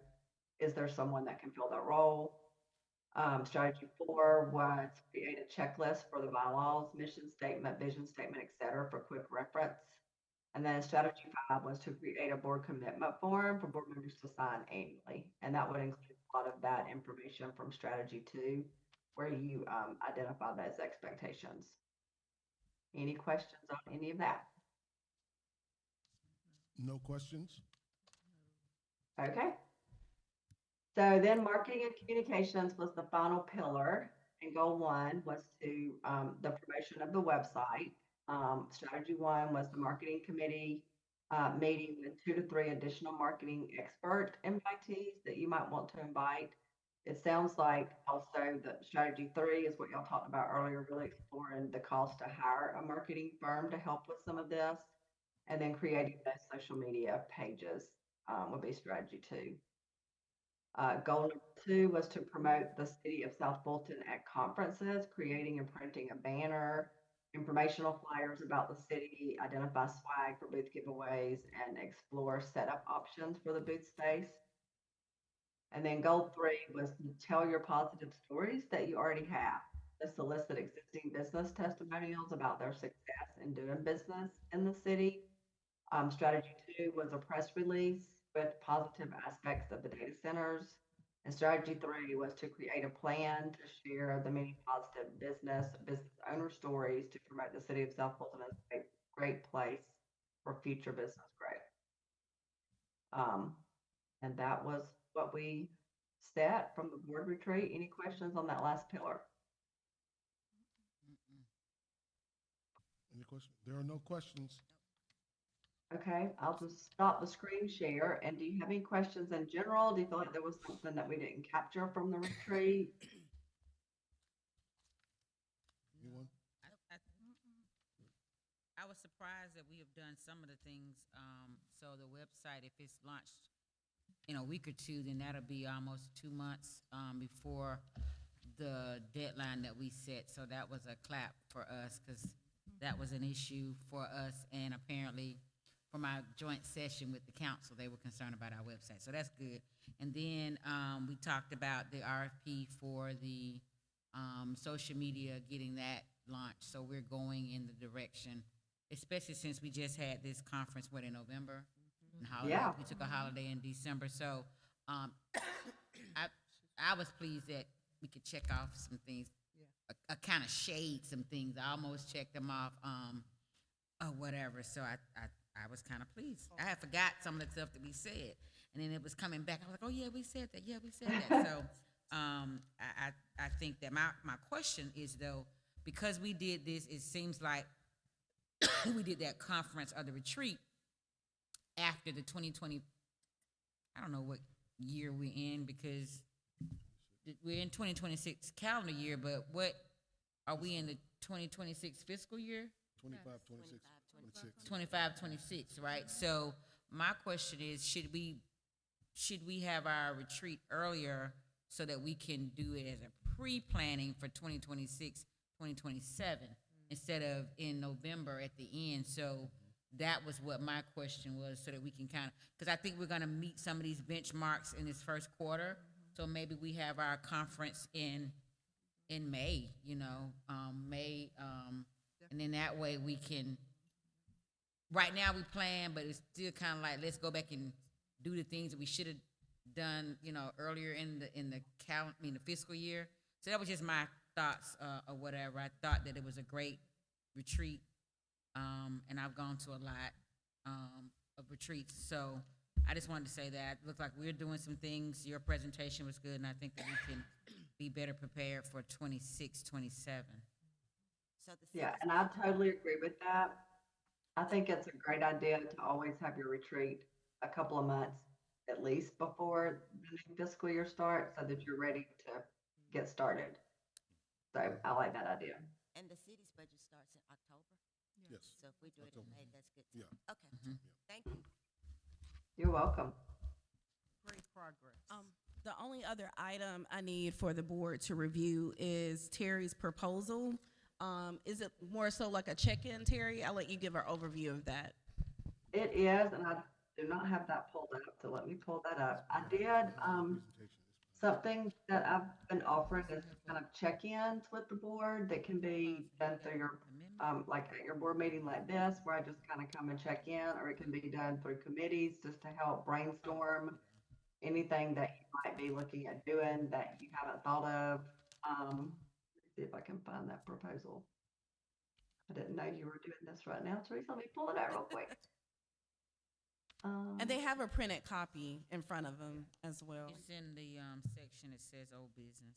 is there someone that can fill that role? Strategy 4 was create a checklist for the bylaws, mission statement, vision statement, etc., for quick reference. And then strategy 5 was to create a board commitment form for board members to sign annually. And that would include a lot of that information from strategy 2, where you identify those expectations. Any questions on any of that? No questions? Okay. So then marketing and communications was the final pillar. and goal 1 was to, the promotion of the website. Strategy 1 was the marketing committee, meeting with 2 to 3 additional marketing expert invitees that you might want to invite. It sounds like also that strategy 3 is what y'all talked about earlier, really exploring the cost to hire a marketing firm to help with some of this. And then creating those social media pages, would be strategy 2. Goal number 2 was to promote the city of South Fulton at conferences, creating and printing a banner, informational flyers about the city, identify swag for booth giveaways, and explore setup options for the booth space. And then goal 3 was to tell your positive stories that you already have, to solicit existing business testimonials about their success in doing business in the city. Strategy 2 was a press release with positive aspects of the data centers. And strategy 3 was to create a plan to share the many positive business owner stories to promote the city of South Fulton as a great place for future business growth. And that was what we set from the board retreat. Any questions on that last pillar? Any questions? There are no questions. Okay, I'll just stop the screen share. And do you have any questions in general? Do you feel like there was something that we didn't capture from the retreat? Anyone? I was surprised that we have done some of the things. So the website, if it's launched in a week or two, then that'll be almost 2 months before the deadline that we set. So that was a clap for us because that was an issue for us, and apparently from our joint session with the council, they were concerned about our website. So that's good. And then we talked about the RFP for the social media, getting that launched. So we're going in the direction, especially since we just had this conference, in November? And holiday, Yeah. we took a holiday in December. So I was pleased that we could check off some things, I kind of shade some things. I almost checked them off or whatever. So I was kind of pleased. I had forgot some of the stuff that we said, and then it was coming back. I was like, oh yeah, we said that. Yeah, we said that. So I think that my question is, though, because we did this, it seems like we did that conference or the retreat after the 2020. I don't know what year we're in, because we're in 2026 calendar year, but what are we in the 2026 fiscal year? 25, 26, 26. 25, 26, right? So my question is, should we have our retreat earlier so that we can do it as a pre-planning for 2026, 2027, instead of in November at the end? So that was what my question was, so that we can kind of, because I think we're going to meet some of these benchmarks in this first quarter. So maybe we have our conference in May, May, and then that way we can. Right now we plan, but it's still kind of like, let's go back and do the things that we should have done, earlier in the fiscal year. So that was just my thoughts or whatever. I thought that it was a great retreat, and I've gone to a lot of retreats. So I just wanted to say that it looked like we're doing some things. Your presentation was good, and I think that we can be better prepared for 26, 27. So Yeah, and I totally agree with that. I think it's a great idea to always have your retreat a couple of months at least before the new fiscal year starts, so that you're ready to get started. So I like that idea. And the city's budget starts in October? Yes. So if we do it in May, that's good. Yeah. Okay, thank you. You're welcome. Great progress. The only other item I need for the board to review is Terry's proposal. Is it more so like a check-in, Terry? I'll let you give our overview of that. It is, and I do not have that pulled up, so let me pull that up. I did, something that I've been offering is kind of check-ins with the board that can be done through your, like at your board meeting like this, where I just kind of come and check in, or it can be done through committees just to help brainstorm anything that you might be looking at doing that you haven't thought of. Let's see if I can find that proposal. I didn't know you were doing this right now, Teresa. Let me pull it out real quick. And they have a printed copy in front of them as well. It's in the section that says old business.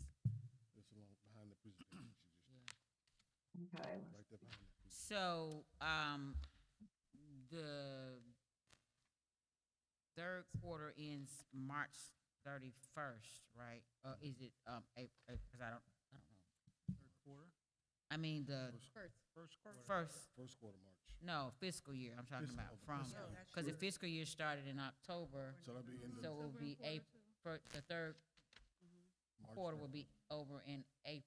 It's along behind the Okay. Right there behind that. So, the third quarter ends March 31st, right? Is it, April, because I don't know. Third quarter? I mean, the First quarter. First quarter March. no, fiscal year, I'm talking Fiscal, about okay, from, fiscal. because the fiscal year started in October, So that'll be in so it will be the third March quarter third. will be over in April.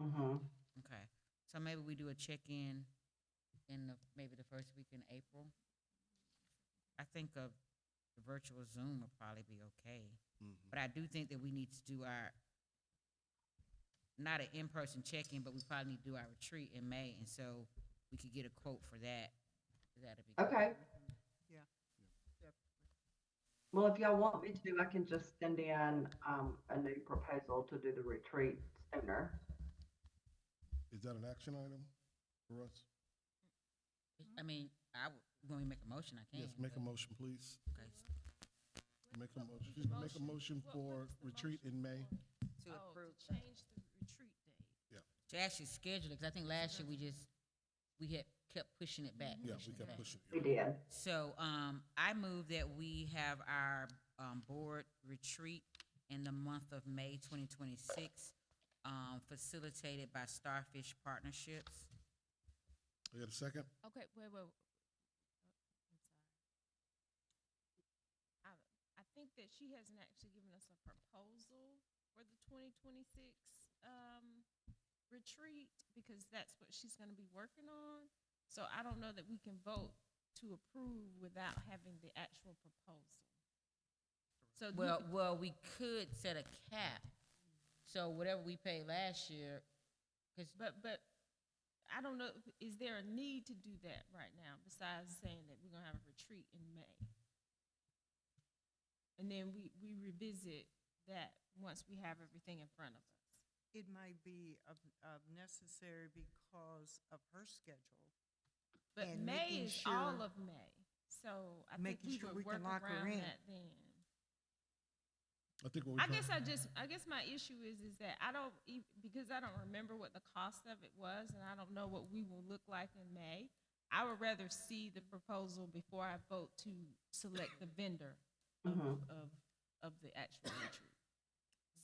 Mm-hmm. Okay, so maybe we do a check-in in maybe the first week in April. I think the virtual Zoom will probably be okay, but I do think that we need to do our, not an in-person check-in, but we probably need to do our retreat in May, and so we could get a quote for that. That'd be good. Okay. Yeah. Well, if y'all want me to, I can just send in a new proposal to do the retreat sooner. Is that an action item for us? I mean, when we make a motion, I can. Yes, make a but- motion, please. Okay. Make a motion. Make a motion for retreat in May. To approve. To change the retreat date. To actually schedule it, because I think last year we had kept pushing it back. Yeah, we pushing it kept back. pushing We it. did. So, I move that we have our, board retreat in the month of May 2026, facilitated by Starfish Partnerships. I got a second? Okay, wait. I'm sorry. I think that she hasn't actually given us a proposal for the 2026 retreat, because that's what she's going to be working on. So I don't know that we can vote to approve without having the actual proposal. So Well, we could set a cap. So whatever we paid last year, because but I don't know, is there a need to do that right now besides saying that we're gonna have a retreat in May? And then we revisit that once we have everything in front of us. It might be of necessary because of her schedule. But And May making is all sure- of May, so I think Making we sure would we work can lock her around in. that then. I think what we. I guess my issue is that I don't, because I don't remember what the cost of it was, and I don't know what we will look like in May. I would rather see the proposal before I vote to select the vendor Mhm. of the actual retreat.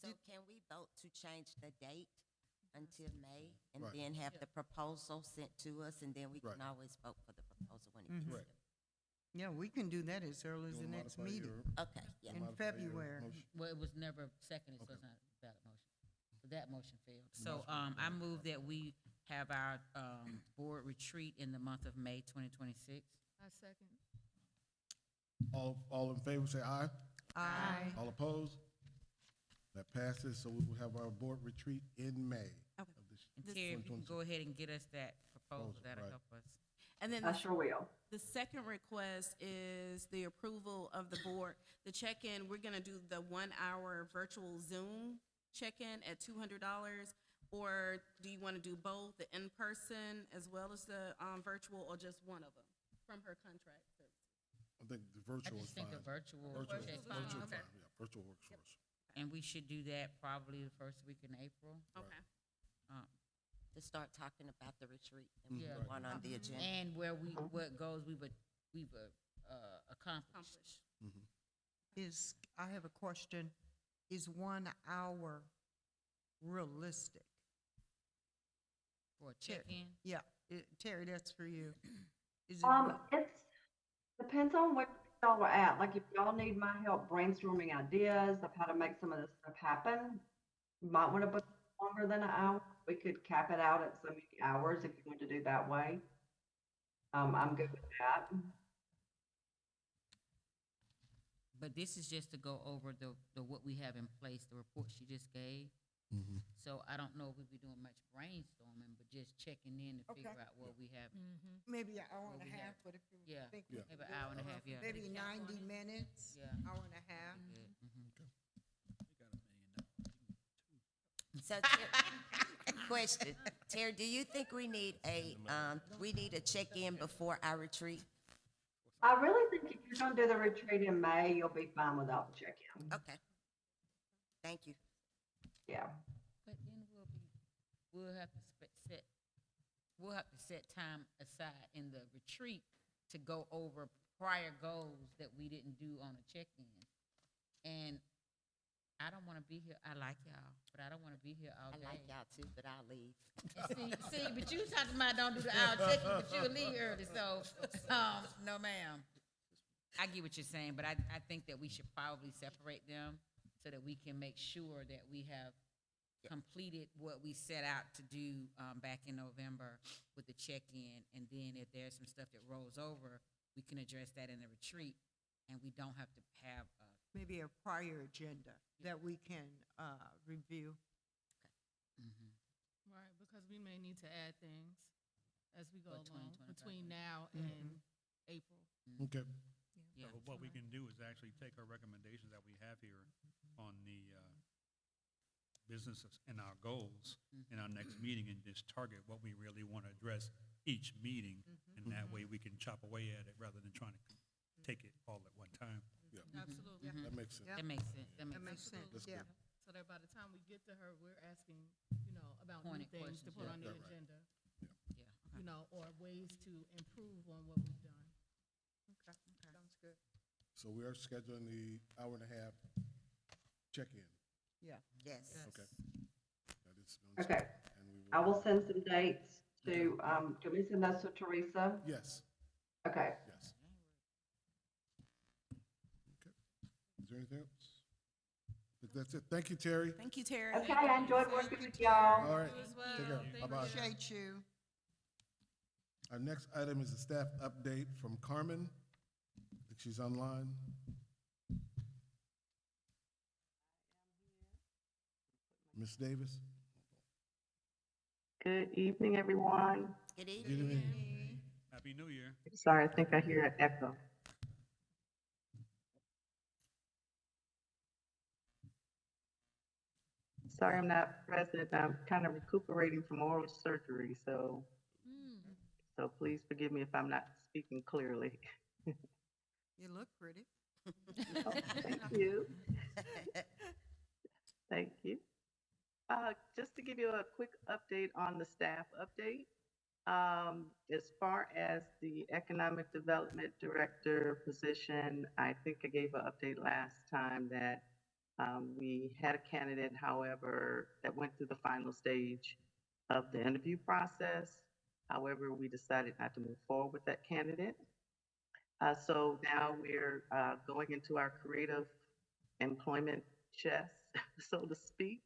So can we vote to change the date until May and Right. then have the proposal sent to us, and then we Right. can always vote for the proposal when it Mhm. gets Right. there? Yeah, we can do that as early as You the wanna next modify meeting. your- Okay, yeah. In modify your February. motion? well, it was never seconded, so Okay. it's not a valid motion. So that motion failed. The So, motion I move that we have our, board retreat in the month of May 2026. I second. All in favor, say aye. Aye. All opposed? That passes, so we will have our board retreat in May. Okay. of this- And Terry, if you can 2026. go ahead and get us that proposal, Proposal, that'll right. help us. And then I sure will. the second request is the approval of the board. The check-in, we're gonna do the 1 hour virtual Zoom check-in at $200, or do you wanna do both, the in-person as well as the, virtual, or just one of them from her contract services? I think the I virtual is just think fine. the virtual Virtual, check. virtual Okay. fine, yeah, virtual works for us. And we should do that probably the first week in April. Okay. To start talking about the retreat and Yeah. put one on the agenda. And where what goals we've accomplished. I have a question. Is 1 hour realistic? For a check-in. Yeah, Terry, that's for you. Is it? It's, depends on what y'all are at. Like, if y'all need my help brainstorming ideas of how to make some of this stuff happen, you might want to book longer than an hour. We could cap it out at so many hours if you want to do that way. I'm good with that. But this is just to go over the what we have in place, the report she just gave. Mhm. So I don't know if we'll be doing much brainstorming, but just checking in to figure out what we have. Maybe an hour and What a we half, have. but if you Yeah. think. Yeah. we can Maybe an go hour and a half, yeah. Maybe 90 minutes, Yeah. hour and a half. Good. Mhm. You got $1 million. So, question, Terry, do you think we need a check-in before our retreat? I really think if you're gonna do the retreat in May, you'll be fine without the check-in. Okay. Thank you. Yeah. But then we'll have to set we'll have to set time aside in the retreat to go over prior goals that we didn't do on a check-in. And I don't want to be here. I like y'all, but I don't want to be here all I day. like y'all too, but I'll leave. See, but you talking about don't do the hour check-in, but you'll leave early, so, no ma'am. I get what you're saying, but I think that we should probably separate them so that we can make sure that we have completed what we set out to do, back in November with the check-in, and then if there's some stuff that rolls over, we can address that in the retreat, and we don't have to have a. Maybe a prior agenda that we can review. Right, because we may need to add things as we go For along 2025. between now and April. Okay. Yeah. So what we can do is actually take our recommendations that we have here on the businesses and our goals in our next meeting and just target what we really want to address each meeting. And that way we can chop away at it rather than trying to take it all at one time. Yeah. Absolutely. That makes sense. That makes sense. That That makes makes sense. sense, That's yeah. good. So that by the time we get to her, we're asking, about Pointed new things to questions, put yeah. on the Right. agenda, Yeah. Okay. or ways to improve on what we've done. Okay, sounds good. So we are scheduling the hour and a half check-in. Yeah. Yes. Okay. That is Okay. and we I will send some dates to, can we send those to Teresa? Yes, Okay. yes. Okay. Is there anything else? I think that's it. Thank you, Terry. Thank you, Terry. Okay, I enjoyed working with y'all. All right. You as well. Take care. Thank Bye-bye. Appreciate you. Our next item is a staff update from Carmen. I think she's online. Ms. Davis? Good evening, everyone. Good Good evening. evening. Happy New Year. Sorry, I think I hear an echo. Sorry, I'm not present. I'm kind of recuperating from oral surgery, so please forgive me if I'm not speaking clearly. You look pretty. Oh, thank you. Thank you. Just to give you a quick update on the staff update. As far as the Economic Development Director position, I think I gave an update last time that we had a candidate, however, that went through the final stage of the interview process. However, we decided not to move forward with that candidate. So now we're going into our creative employment chess, so to speak,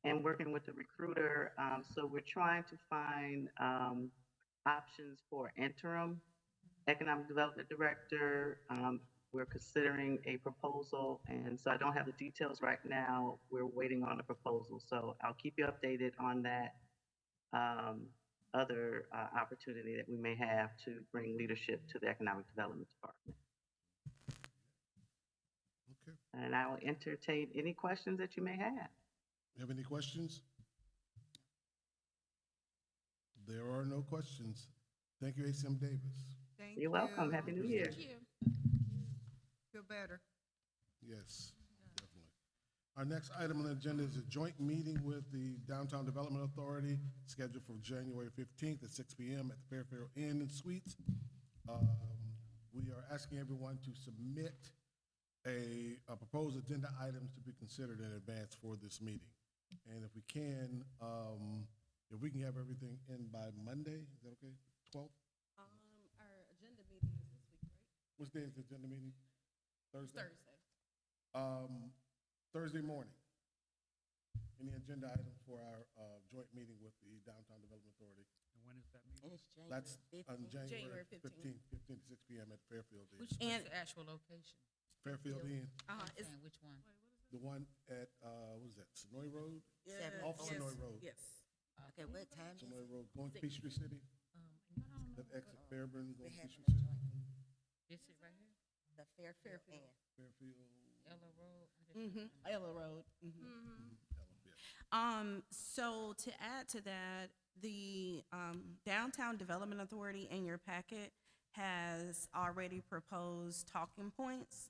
and working with the recruiter. So we're trying to find options for interim economic development director. We're considering a proposal, and so I don't have the details right now. We're waiting on a proposal, so I'll keep you updated on that other opportunity that we may have to bring leadership to the economic development department. Okay. And I will entertain any questions that you may have. You have any questions? There are no questions. Thank you, ACM Davis. Thank You're welcome. Happy New Year. Feel better. Yes, definitely. Our next item on the agenda is a joint meeting with the Downtown Development Authority scheduled for January 15th at 6 p.m. at the Fairfield Inn and Suites. We are asking everyone to submit a proposed agenda items to be considered in advance for this meeting. And if we can have everything in by Monday, is that okay? 12th? Our agenda meeting is this week, right? Which day is the agenda meeting? Thursday? Thursday. Thursday morning. Any agenda items for our joint meeting with the Downtown Development Authority? And when is that And meeting? it's January That's on 15th. January January 15th. 15th to 6 p.m. at Fairfield Inn. What's And- the actual location? Fairfield Inn, I'm It's saying which one? the one at, what is that, Sonoy Road? Seven. Off yes, Sonoy Road. Yes. Okay, what time is Sonoy it? Road, going to Peachtree City, that exit Fairburn, We're going to having Peachtree a City. joint, This is right here? the Fairfield Inn. Fairfield. Ella Road? Ella Road. So to add to that, the Downtown Development Authority in your packet has already proposed talking points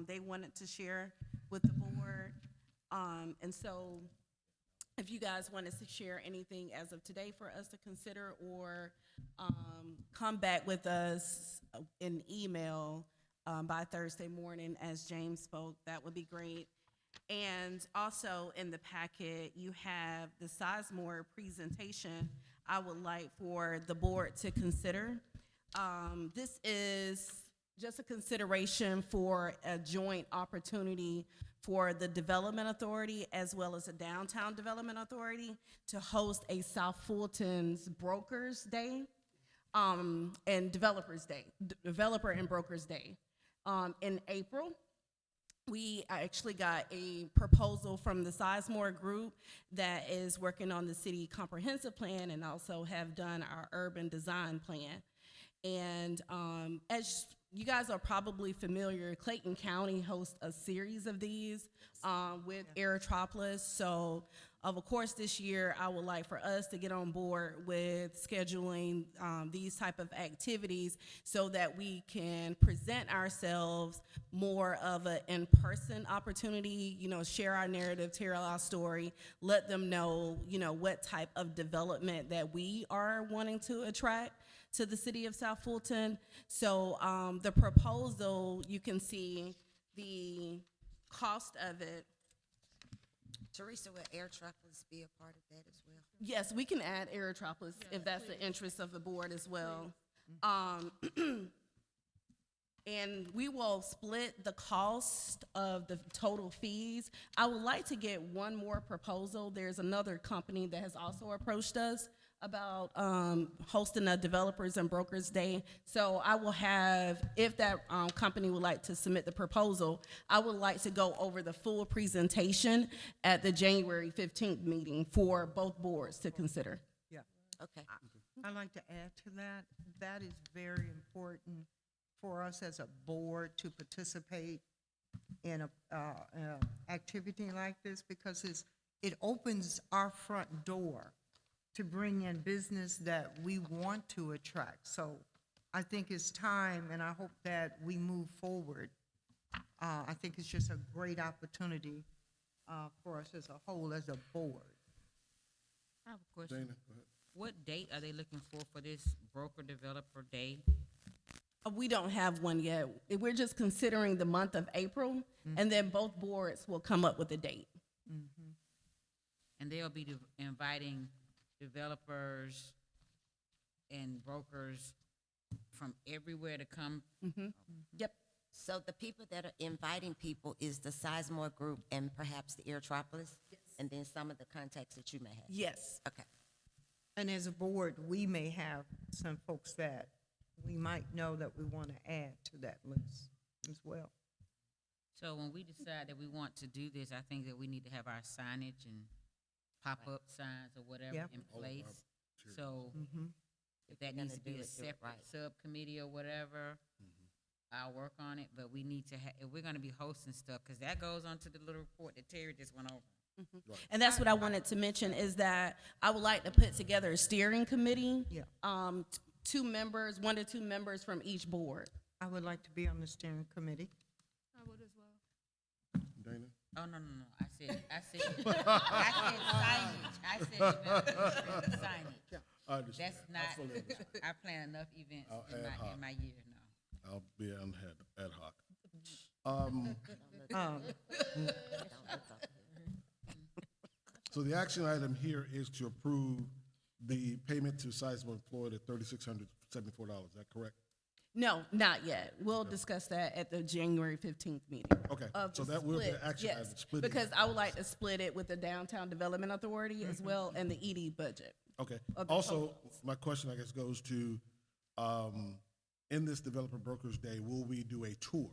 they wanted to share with the board. And so if you guys wanted to share anything as of today for us to consider, or come back with us in email by Thursday morning, as James spoke, that would be great. And also in the packet, you have the Sizemore presentation I would like for the board to consider. This is just a consideration for a joint opportunity for the Development Authority as well as the Downtown Development Authority to host a South Fulton's Brokers Day and Developers Day, Developer and Brokers Day in April. We actually got a proposal from the Sizemore Group that is working on the city comprehensive plan and also have done our urban design plan. And as you guys are probably familiar, Clayton County hosts a series of these with Aerotropolis. So, of course, this year I would like for us to get on board with scheduling these type of activities so that we can present ourselves more of an in-person opportunity, you know, share our narrative, tell our story, let them know, you know, what type of development that we are wanting to attract to the city of South Fulton. So the proposal, you can see the cost of it. Teresa, will Aerotropolis be a part of that as well? Yes, we can add Aerotropolis if that's the interest of the board as well. And we will split the cost of the total fees. I would like to get one more proposal. There's another company that has also approached us about hosting a Developers and Brokers Day. So I will have, if that company would like to submit the proposal, I would like to go over the full presentation at the January 15th meeting for both boards to consider. Yeah. Okay. I'd like to add to that. That is very important for us as a board to participate in a activity like this, because it opens our front door to bring in business that we want to attract. So I think it's time, and I hope that we move forward. I think it's just a great opportunity for us as a whole, as a board. I have a question. Dana, go ahead. What date are they looking for this broker developer day? We don't have one yet. We're just considering the month of April, and then both boards will come up with a date. And they'll be inviting developers and brokers from everywhere to come. Yep. So the people that are inviting people is the Sizemore Group and perhaps the Aerotropolis? Yes. And then some of the contacts that you may have? Yes. Okay. And as a board, we may have some folks that we might know that we want to add to that list as well. So when we decide that we want to do this, I think that we need to have our signage and pop-up signs or whatever Yep. in place. So if that You're needs to gonna be a do it separate right. subcommittee or whatever, I'll work on it. But we need to if we're gonna be hosting stuff, because that goes on to the little report that Terry just went over. And that's what I wanted to mention, is that I would like to put together a steering committee. Yeah. 2 members, 1 to 2 members from each board. I would like to be on the steering committee. I would as well. Dana? Oh, no. I said signage. I said signage. I understand. That's I not, fully understand. I plan enough events I'll in ad hoc. my year now. I'll be on ad hoc. So the action item here is to approve the payment to Sizemore Floyd at $3,674. Is that correct? No, not yet. We'll discuss that at the January 15th meeting. Okay, Of so the that will be split, the action yes, item, splitting because it. I would like to split it with the Downtown Development Authority as well and the ED budget. Okay. of the Also, totals. my question, I guess, goes to, in this Developer Brokers Day, will we do a tour?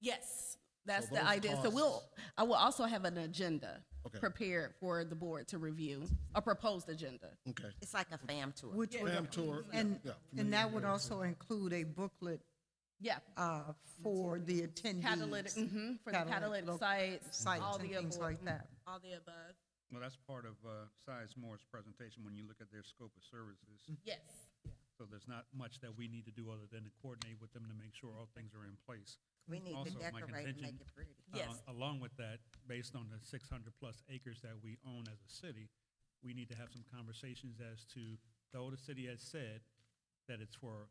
Yes, that's So the those idea. So costs- I will also have an agenda Okay. prepared for the board to review, a proposed agenda. Okay. It's like a fam tour. Which would, Fam tour, and, yeah, and that would also include a booklet Yeah, for the attendees. catalytic, for the catalytic look- sites, sites all and the things above, like that. all the above. Well, that's part of Sizemore's presentation when you look at their scope of services. Yes. So there's not much that we need to do other than to coordinate with them to make sure all things are in place. We need Also, to my decorate and make contention, it pretty. Yes. Along with that, based on the 600-plus acres that we own as a city, we need to have some conversations as to, though the city has said that it's for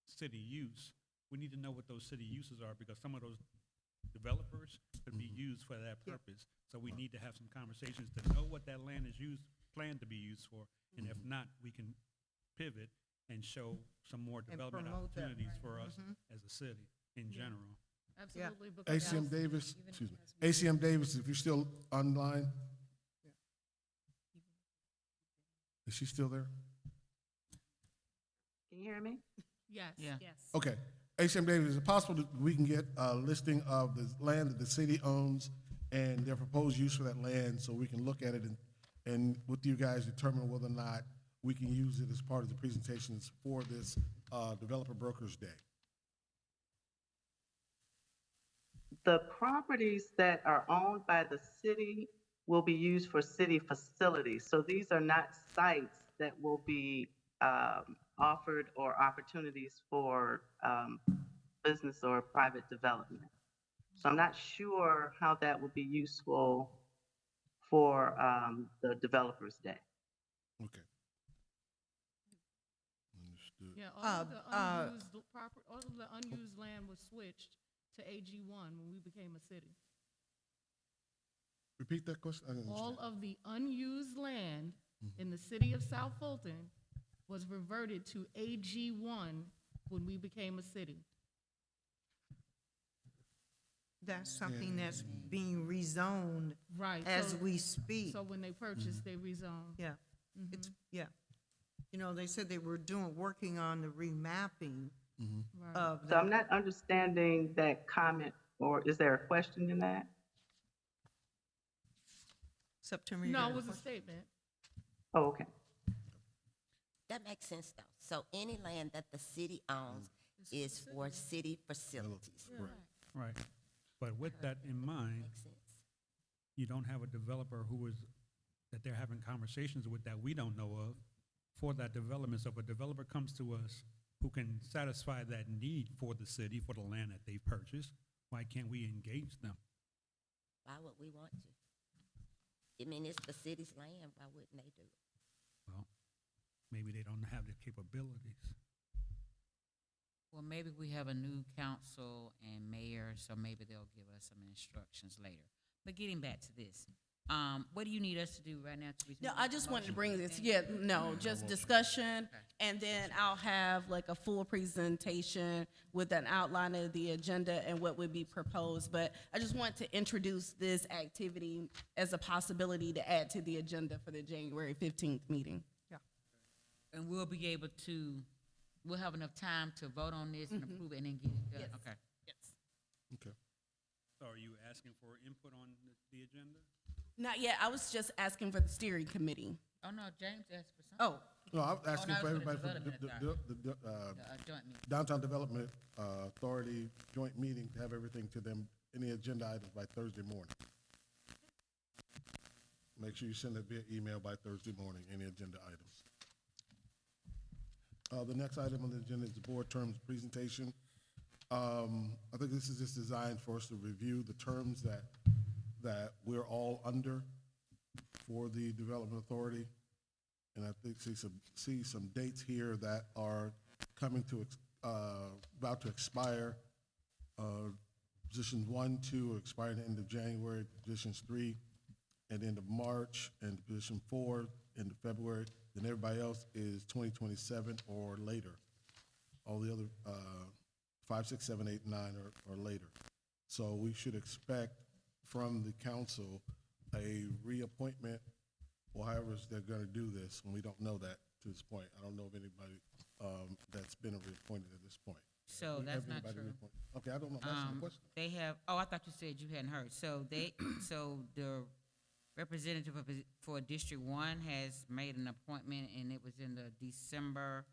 city use, we need to know what those city uses are, because some of those developers could be used for that purpose. So we need to have some conversations to know what that land is planned to be used for, and if not, we can pivot and show some more development promote that. opportunities for us as a city in general. Absolutely. because ACM Davis, excuse me, ACM Davis, if you're still online? Is she still there? Can you hear me? Yes. Yeah. Yes. Okay. ACM Davis, is it possible that we can get a listing of the land that the city owns and their proposed use for that land, so we can look at it and with you guys determine whether or not we can use it as part of the presentations for this Developer Brokers Day? The properties that are owned by the city will be used for city facilities. So these are not sites that will be offered or opportunities for business or private development. So I'm not sure how that would be useful for the Developers Day. Okay. Understood. Yeah, all of the unused property, all of the unused land was switched to AG1 when we became a city. Repeat that question? I didn't All understand. of the unused land in the city of South Fulton was reverted to AG1 when we became a city. That's something that's being rezoned Right. as so- we speak. So when they purchased, they rezoned. Yeah, it's, yeah. You know, they said they were working on the remapping Right. of So I'm that. not understanding that comment, or is there a question in that? September. you No, got it was a question? statement. Oh, okay. That makes sense though. So any land that the city owns is for city facilities. Right. But with that in mind, Makes sense. you don't have a developer that they're having conversations with that we don't know of for that development. So if a developer comes to us who can satisfy that need for the city, for the land that they've purchased, why can't we engage them? Why would we want to? I mean, it's the city's land. Why wouldn't they do it? Well, maybe they don't have the capabilities. Well, maybe we have a new council and mayor, so maybe they'll give us some instructions later. But getting back to this, what do you need us to do right now? No, I just wanted to bring this, just discussion, and then I'll have like a full presentation with an outline of the agenda and what would be proposed. But I just want to introduce this activity as a possibility to add to the agenda for the January 15th meeting. And we'll be able to, we'll have enough time to vote on this and approve it and then get it done? Yes. Okay. Yes. Okay. So are you asking for input on the agenda? Not yet, I was just asking for the steering committee. Oh, no, James asked for something. Oh, No, I'm asking no, for it's for the everybody for Development the Joint meeting. Downtown Development Authority joint meeting to have everything to them, any agenda items by Thursday morning. Make sure you send it via email by Thursday morning, any agenda items. The next item on the agenda is the board terms presentation. I think this is just designed for us to review the terms that we're all under for the Development Authority. And I think see some dates here that are coming to, about to expire. Positions 1, 2 are expiring at the end of January, positions 3 at the end of March, and position 4 end of February. Then everybody else is 2027 or later. All the other 5, 6, 7, 8, 9 or later. So we should expect from the council a reappointment, or however they're going to do this, and we don't know that to this point. I don't know of anybody that's been reappointed at this point. So Have that's not anybody true. reappointed? Okay, I don't know. That's the question. They have, oh, I thought you said you hadn't heard. So so the representative for District 1 has made an appointment, and it was in the December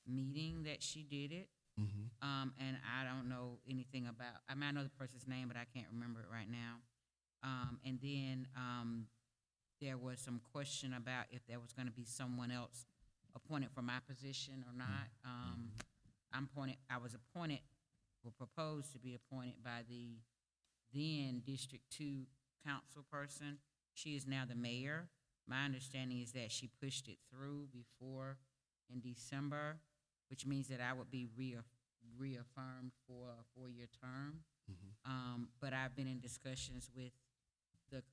meeting that she did it. And I don't know anything about, I mean, I know the person's name, but I can't remember it right now. And then there was some question about if there was gonna be someone else appointed for my position or not. I was appointed, or proposed to be appointed by the then District 2 council person. She is now the mayor, my understanding is that she pushed it through before in December, which means that I would be reaffirmed for a 4-year term. But I've been in discussions with the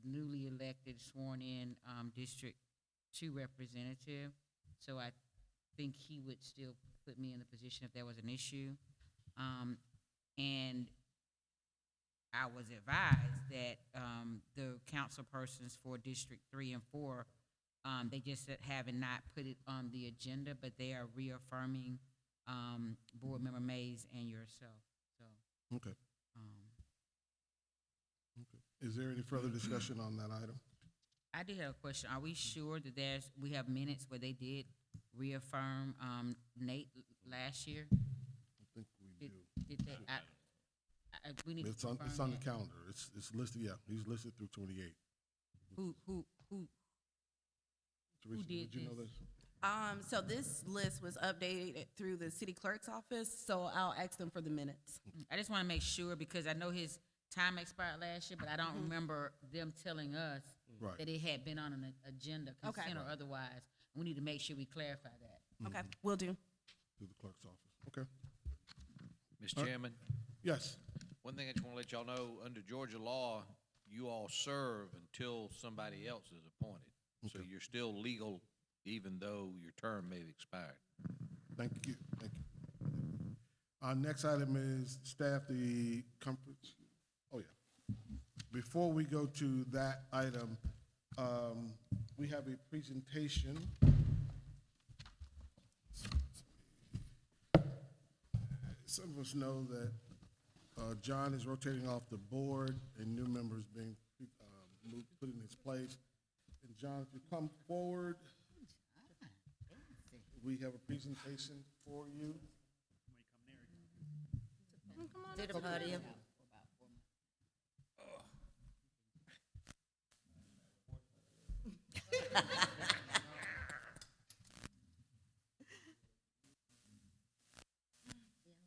newly elected, sworn-in District 2 representative, so I think he would still put me in the position if there was an issue. And I was advised that the council persons for District 3 and 4, they just haven't not put it on the agenda, but they are reaffirming Board Member Mays and yourself. So, Okay. Is there any further discussion on that item? I did have a question. Are we sure that we have minutes where they did reaffirm Nate last year? I think we do. Did they? We need It's to on confirm the that. calendar. It's listed, yeah, he's listed through 28. Who Teresa, did did you know this? this? So this list was updated through the city clerk's office, so I'll ask them for the minutes. I just want to make sure because I know his time expired last year, but I don't remember them telling us Right. that it had been on an agenda, Okay. consent or otherwise. We need to make sure we clarify that. Okay, will do. Through the clerk's office. Okay. Mr. Chairman, Yes. one thing I just want to let y'all know, under Georgia law, you all serve until somebody else is appointed. So Okay. you're still legal even though your term may have expired. Thank you. Thank you. Our next item is staff, the comfort. Oh, yeah. Before we go to that item, we have a presentation. Some of us know that John is rotating off the board and new members being put in his place. And John, if you come forward, we have a presentation for you. To the podium.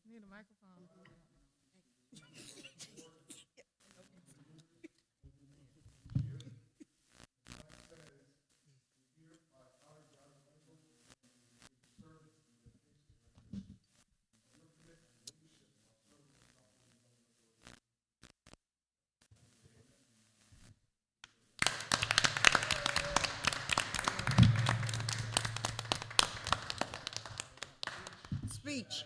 Need a microphone. Speech.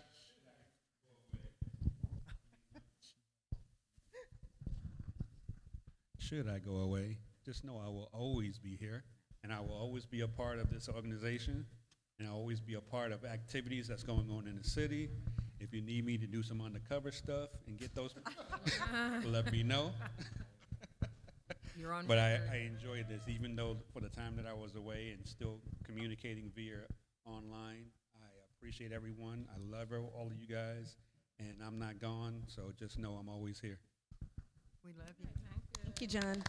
Should I go away, just know I will always be here, and I will always be a part of this organization, and I'll always be a part of activities that's going on in the city. If you need me to do some undercover stuff and get those, let me know. You're on But record. I enjoyed this, even though for the time that I was away and still communicating via online. I appreciate everyone. I love all of you guys, and I'm not gone, so just know I'm always here. We love you. Thank you, John.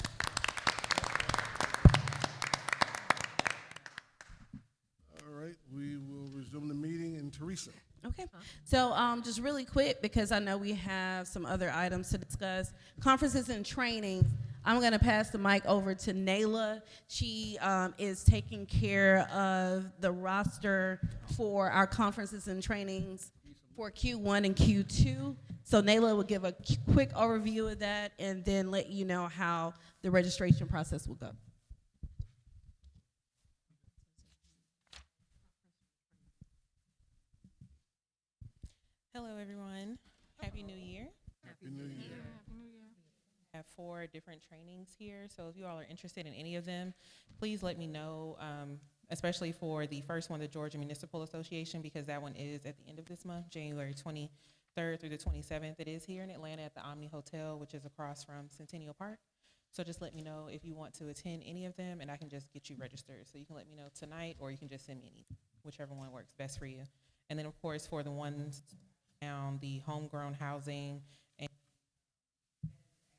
All right, we will resume the meeting. And Teresa. Okay, so just really quick, because I know we have some other items to discuss. Conferences and trainings, I'm gonna pass the mic over to Nayla. She is taking care of the roster for our conferences and trainings for Q1 and Q2. So Nayla will give a quick overview of that and then let you know how the registration process will go. Hello, everyone. Happy New Year. Happy New Year. Happy New Year. I have 4 different trainings here, so if you all are interested in any of them, please let me know, especially for the first one, the Georgia Municipal Association, because that one is at the end of this month, January 23rd through the 27th. It is here in Atlanta at the Omni Hotel, which is across from Centennial Park. So just let me know if you want to attend any of them, and I can just get you registered. So you can let me know tonight, or you can just send me any, whichever one works best for you. And then, of course, for the ones down, the homegrown housing and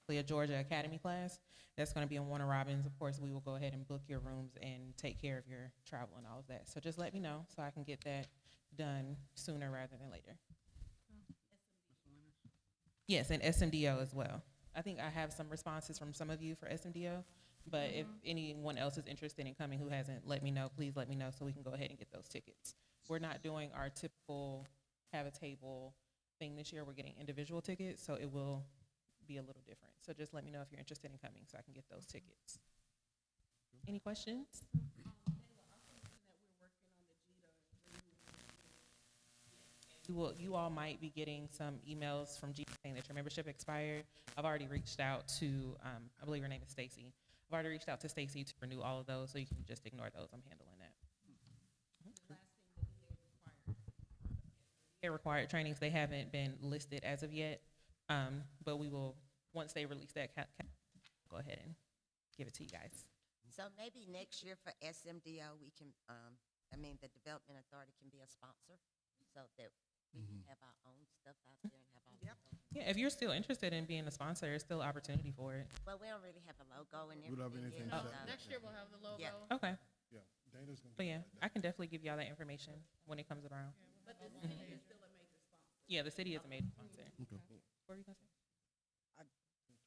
a Georgia Academy class, that's going to be in Warner Robins. Of course, we will go ahead and book your rooms and take care of your travel and all of that. So just let me know so I can get that done sooner rather than later. Yes, and SMDO as well. I think I have some responses from some of you for SMDO, But if anyone else is interested in coming who hasn't let me know, please let me know so we can go ahead and get those tickets. We're not doing our typical have a table thing this year. We're getting individual tickets, so it will be a little different. So just let me know if you're interested in coming so I can get those tickets. Any questions? You all might be getting some emails from G saying that your membership expired. I've already reached out to, I believe her name is Stacy. I've already reached out to Stacy to renew all of those, so you can just ignore those. I'm handling that. Their required trainings, they haven't been listed as of yet, but we will, once they release that, go ahead and give it to you guys. So maybe next year for SMDO, we can, the Development Authority can be a sponsor so that we can have our own stuff out there and have our logo. Yeah, if you're still interested in being a sponsor, there's still opportunity for it. Well, we don't really have a logo and We don't have everything anything yet. set yet. Next year we'll have the logo. Yeah. Okay, Yeah, Dana's gonna. but get yeah, that. I can definitely give y'all that information when it comes around. But the city is still a major sponsor. Yeah, the city is a major sponsor. Okay. What were you gonna say?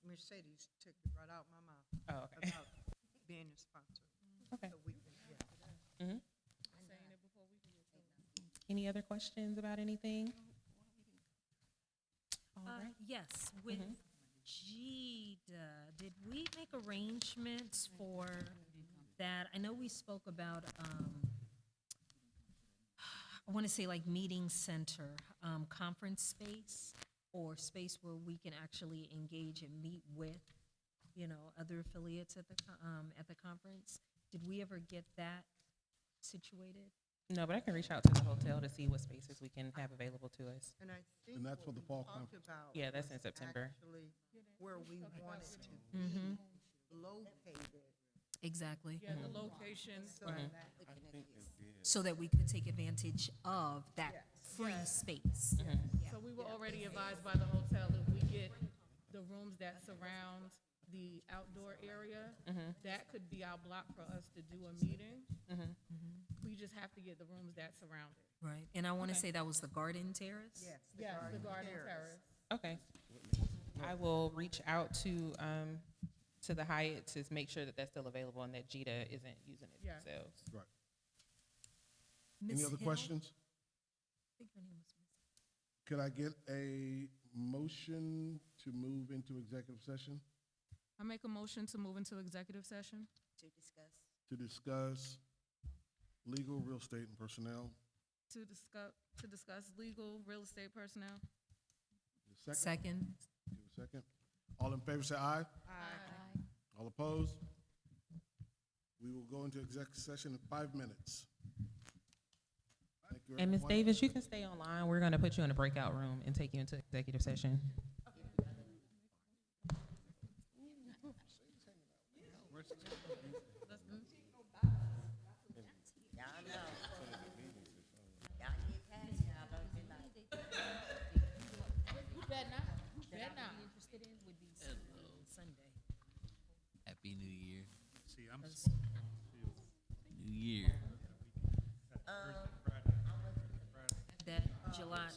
Mercedes took it right out my mouth Oh, okay. about being a sponsor. Okay. So we can, yeah. Mhm. Saying it before we do it. Any other questions about anything? All right. Yes, with GDA, did we make arrangements for that? I know we spoke about, I want to say like meeting center, conference space, or space where we can actually engage and meet with, other affiliates at the conference. Did we ever get that situated? No, but I can reach out to the hotel to see what spaces we can have available to us. And I think And that's for what the we fall talked conference. about Yeah, that's was in September. Actually, where we wanted to Mhm. be located. Exactly. Yeah, the location. So Mhm. that I think it did. So that we could take advantage of that free space. So we were already advised by the hotel if we get the rooms that surround the outdoor area, that could be our block for us to do a meeting. We just have to get the rooms that surround it. Right, and I want to say that was the Garden Terrace? Yes. Yes, the garden terrace. Okay. I will reach out to the Hyatt to make sure that that's still available and that GDA isn't using it Yeah. themselves. Right. Ms. Any other Hill? questions? I think her name was Ms. Could I get a motion to move into executive session I make a motion to move into executive session. To discuss. to discuss legal, real estate, and personnel? To discuss legal, real estate personnel. Second? Second. Give a second. All in favor, say aye. Aye. All opposed? We will go into executive session in 5 minutes. Thank you, And Ms. everyone. Davis, you can stay online. We're going to put you in a breakout room and take you into executive session. Y'all know. Y'all get past, y'all don't be like. You better not. You better not. Interested in would be Sunday. Happy New Year. See, I'm New Year. That July,